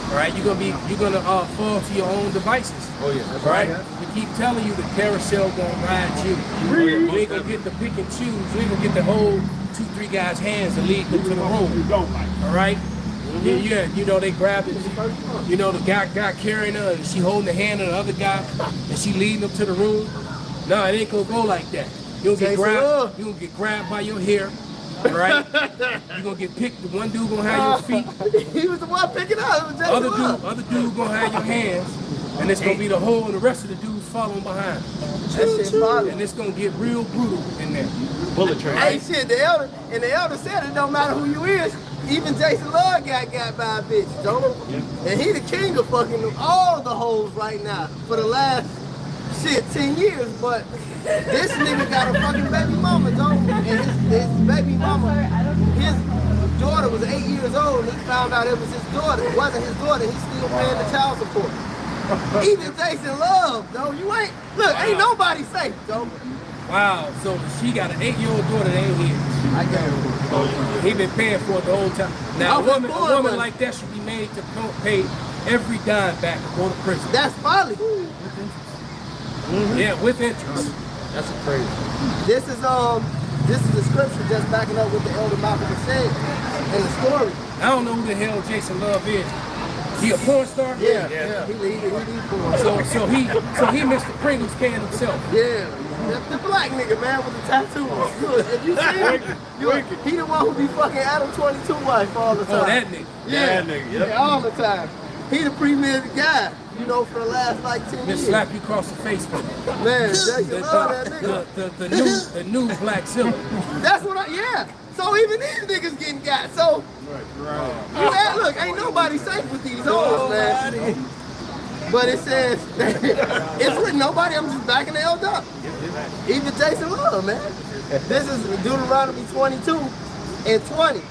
All right, you're gonna fall to your own devices. Oh yeah, that's Right? We keep telling you the carousel gonna ride you. You ain't gonna get the pick and choose. You ain't gonna get the whole 2-3 guys' hands and lead them to the room. All right. Yeah, they grabbed it. The guy carrying her, and she holding the hand of the other guy, and she leading them to the room. No, it ain't gonna go like that. You'll get grabbed. You gonna get grabbed by your hair, right? You gonna get picked. The one dude gonna have your feet. He was the one picking up. Other dude gonna have your hands, and it's gonna be the whole, and the rest of the dudes following behind. That shit bothers. And it's gonna get real brutal in there. bullet train. Hey, shit, the elder said it don't matter who you is. Even Jason Love got by a bitch, don't he? And he the king of fucking all the hoes right now for the last, 10 years. But this nigga got a fucking baby mama, don't he? And his baby mama, his daughter was 8 years old, and he found out it was his daughter. It wasn't his daughter. He's still paying the child support. Even Jason Love, though, ain't nobody safe, though. Wow, so she got an 8-year-old daughter that ain't his. I got it. He been paying for it the whole time. Now, a woman like that should be made to pay every dime back and go to prison. That's folly. Yeah, with interest. That's crazy. This is the scripture just backing up what the elder Malcolm said in the story. I don't know who the hell Jason Love is. He a porn star? Yeah. He porn. So he Mr. Pringles can himself. Yeah. The black nigga, man, with the tattoos. Look, if you see him, he the one who be fucking Adam 22 wife all the time. Oh, that nigga. Yeah, that nigga. Yep. Yeah, all the time. He the premier guy, for the last like 10 years. Just slap you across the face with it. Man, Jason love that nigga. The new Black Silver. That's what so even these niggas getting got. So, look, ain't nobody safe with these hoes, man. But it says, it's with nobody, I'm just backing the L up. Even Jason Love, man. This is Deuteronomy 22 and 20.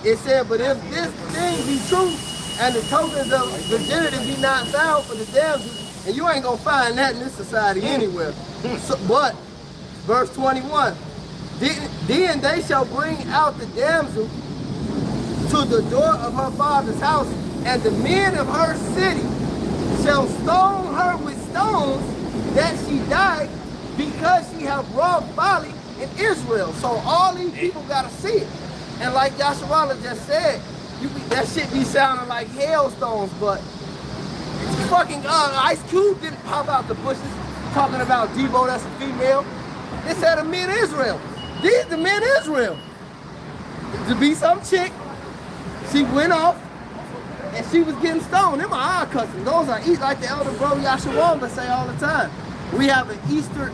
It said, but if this thing be true, and the tokens of virginity be not found for the damsel, and you ain't gonna find that in this society anywhere. But, verse 21, then they shall bring out the damsel to the door of her father's house, and the men of her city shall stone her with stones that she died because she have wrought folly in Israel. So all these people gotta see it. And like Yasharala just said, that shit be sounding like hailstones, but fucking Ice Cube didn't pop out the bushes talking about Debo, that's a female. They said the men of Israel. These the men of Israel. To be some chick, she went off, and she was getting stoned. Them are our customs. Those are like the elder bro Yashawamba say all the time. We have an Eastern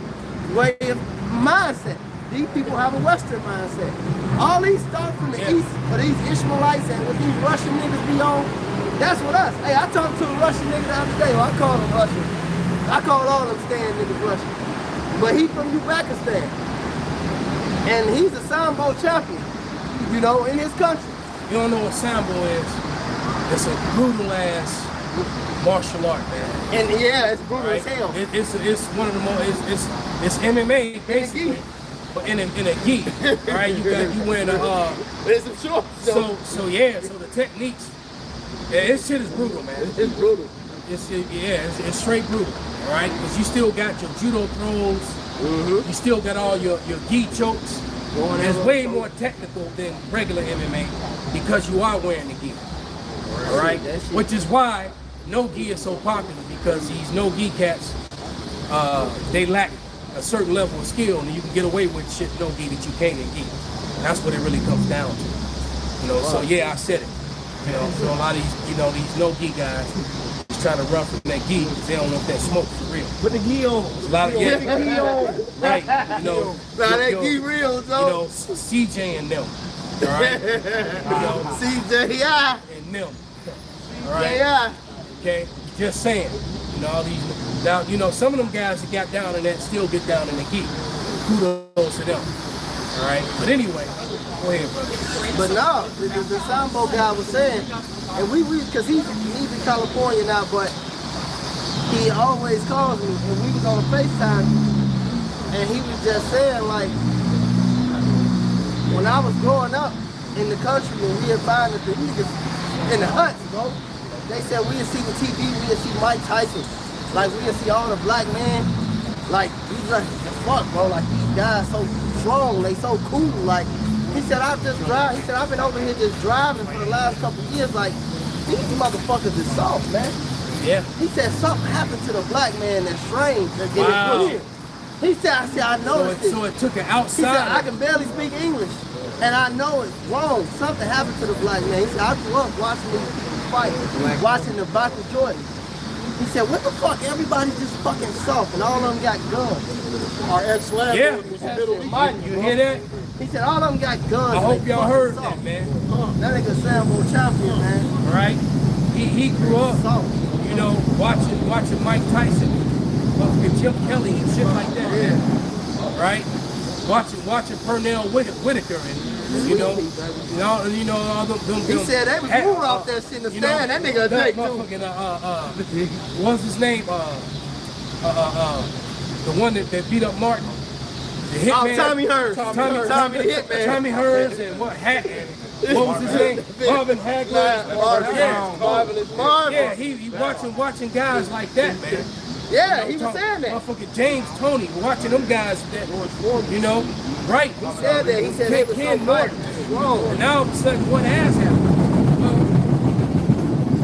way of mindset. These people have a Western mindset. All these stuff from the East, for these Ishmaelites and what these Russian niggas be on, that's what us. Hey, I talked to a Russian nigga the other day. Well, I called him Russian. I called all them stand niggas Russian. But he from Uzbekistan. And he's a Sambo champion, in his country. You don't know what Sambo is? It's a brutal ass martial art, man. And it's brutal as hell. It's one of the most. It's MMA basically, but in a gi. Right? You wearing a. It's a short. So the techniques. Yeah, this shit is brutal, man. It's brutal. It's straight brutal. All right, because you still got your judo throws. Mm-hmm. You still got all your gi chokes. It's way more technical than regular MMA because you are wearing the gi. All right, which is why no gi is so popular, because these no gi cats, they lack a certain level of skill, and you can get away with shit no gi that you can't in gi. That's what it really comes down to. So I said it. So a lot of these, these no gi guys just trying to run from that gi because they don't want that smoke for real. Put the gi on. A lot of gi on. Right. That gi real, though. CJ and them. All right. CJ and them. All right. Okay. Just saying. All these. Now, some of them guys that got down in that still get down in the gi. Kudos to them. All right. But anyway, go ahead, brother. But no, the Sambo guy was saying, and because he's in California now, but he always calls me, and we was on a FaceTime, and he was just saying, like, when I was growing up in the country, and we had found that the niggas in the huts, bro, they said we'd see the TV, we'd see Mike Tyson, like we'd see all the black men, like, he's like, fuck, bro, like these guys so strong, they so cool, like, he said, I've been over here just driving for the last couple of years, like, these motherfuckers is soft, man. Yeah. He said, something happened to the black man that's strange. Wow. He said, I noticed it. So it took an outside. He said, I can barely speak English, and I know it's wrong. Something happened to the black man. He said, I grew up watching these people fight, watching the Michael Jordan. He said, what the fuck? Everybody's just fucking soft, and all of them got guns. Our ex-landlord was Yeah. middle of Mike. You hear that? He said all of them got guns. I hope like y'all fucking heard salt. that, man. That nigga Sambo champion, man. Right? He grew up, Salt. you know, watching Mike Tyson, fucking Jim Kelly and shit like that. Yeah. Right? Watching Pernell Whitaker and you know all them He said they was moving off that shit in the stand. That nigga a Jake too. What's his name? The one that beat up Martin. The hitman. Tommy Hearns. Tommy the Hitman. Tommy Hearns and what was his name? Marvin Hagler. Marvin. Yeah, he watching guys like that, man. Yeah, he was saying that. Motherfucking James Toney, watching them guys that, you know, right? He said that. He said they was so Ken Martin. wrong. And now all of a sudden, what has happened?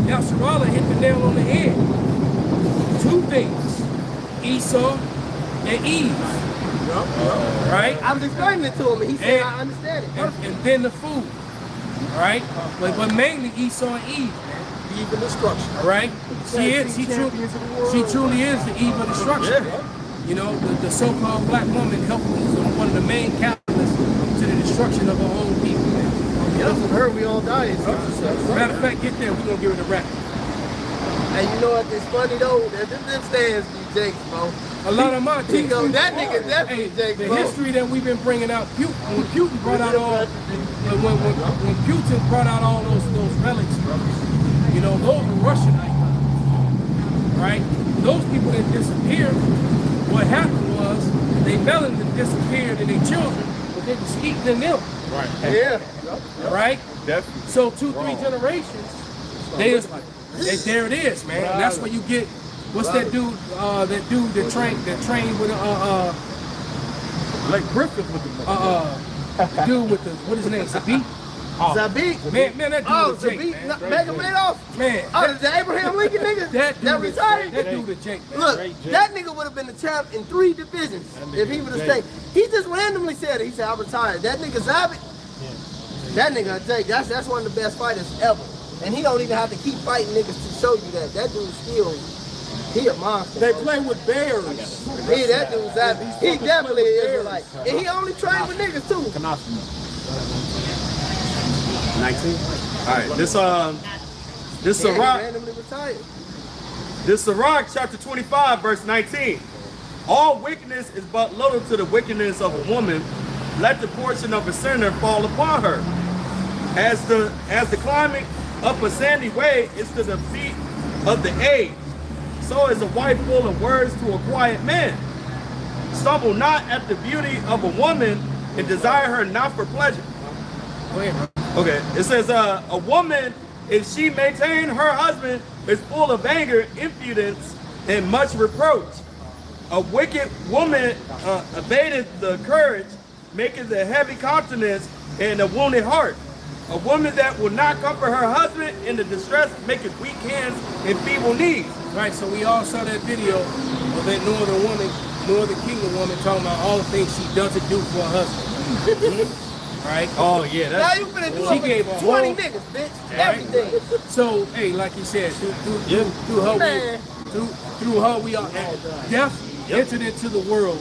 Nasrallah hit the nail on the head. Two things: Esau and Eve. Right? I was explaining it to him, and he said, I understand it. And then the food. Right? But mainly Esau and Eve. Eve and destruction. Right? She truly is the Eve of destruction. You know, the so-called black woman helped one of the main catalysts to the destruction of our own people. Yep, her, we all died. Matter of fact, get there, we're gonna give it a rap. And you know what? It's funny though. That them stands be Jakes, bro. A lot of my He goes, that nigga definitely Jakes, the bro. history that we've been bringing out, when Putin brought out all, when Putin brought out all those relics, you know, those were Russian icons, right? Those people that disappeared, what happened was they melanin disappeared and their children, but they were steeped in them. Right. Yeah. Right? Definitely. So 2-3 generations, there it is, man. And that's where you get, what's that dude that trained with Like Griffith with the dude with the, what is his name, Zabit? Zabit. Man, that dude was Jake, Zabit. man. Mega Madoff. Man. Oh, the Abraham Lincoln nigga? That retired? That dude is Jake, man. Look, that nigga would have been the champ in 3 divisions if he would have stayed. He just randomly said it. He said, I retired. That nigga Zabit, that nigga Jake, that's one of the best fighters ever. And he don't even have to keep fighting niggas to show you that. That dude's still, he a monster. They bro. play with bears. Yeah, that dude's Zabit. He definitely is Israelite. And he only trained with niggas too. 19. All right, this Yeah, he Sirach, randomly retired. this Sirach chapter 25 verse 19. All wickedness is but little to the wickedness of a woman. Let the portion of a sinner fall upon her. As the climbing up a sandy way is to the feet of the aged, so is a wife full of words to a quiet man. Stumble not at the beauty of a woman and desire her not for pleasure. Go ahead, bro. Okay, it says a woman, if she maintain her husband, is full of anger, impudence, and much reproach. A wicked woman abated the courage, maketh a heavy countenance and a wounded heart. A woman that will not comfort her husband in the distress maketh weak hands and feeble knees. Right, so we all saw that video of that Northern Kingdom woman talking about all the things she doesn't do for her husband. Right? Oh yeah, Now that's you finna do She it gave with a 20 whole- niggas, bitch. Everything. So, hey, like you said, through her, Man. through her, we are death entered into the world.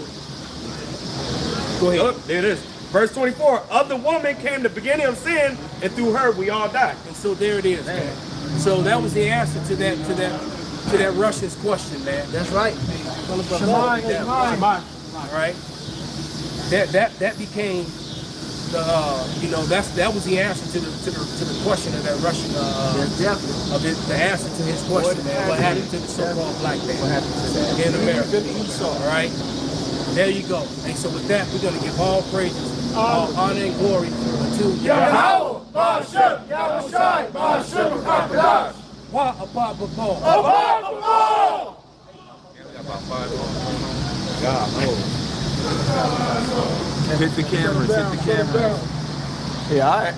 Go ahead. Look, there it is. Verse 24, of the woman came the beginning of sin, and through her we all die. And so there it is, man. So that was the answer to that Russian's question, man. That's right. Right? That became the that was the answer to the question of that Russian the answer to his question, man. What happened to the so-called black man? What happened in America? All right. There you go. And so with that, we're gonna give all praises, all honor and glory to Yahweh. Wa abba-ba-bo. Hit the cameras, hit the cameras. Yeah, all right.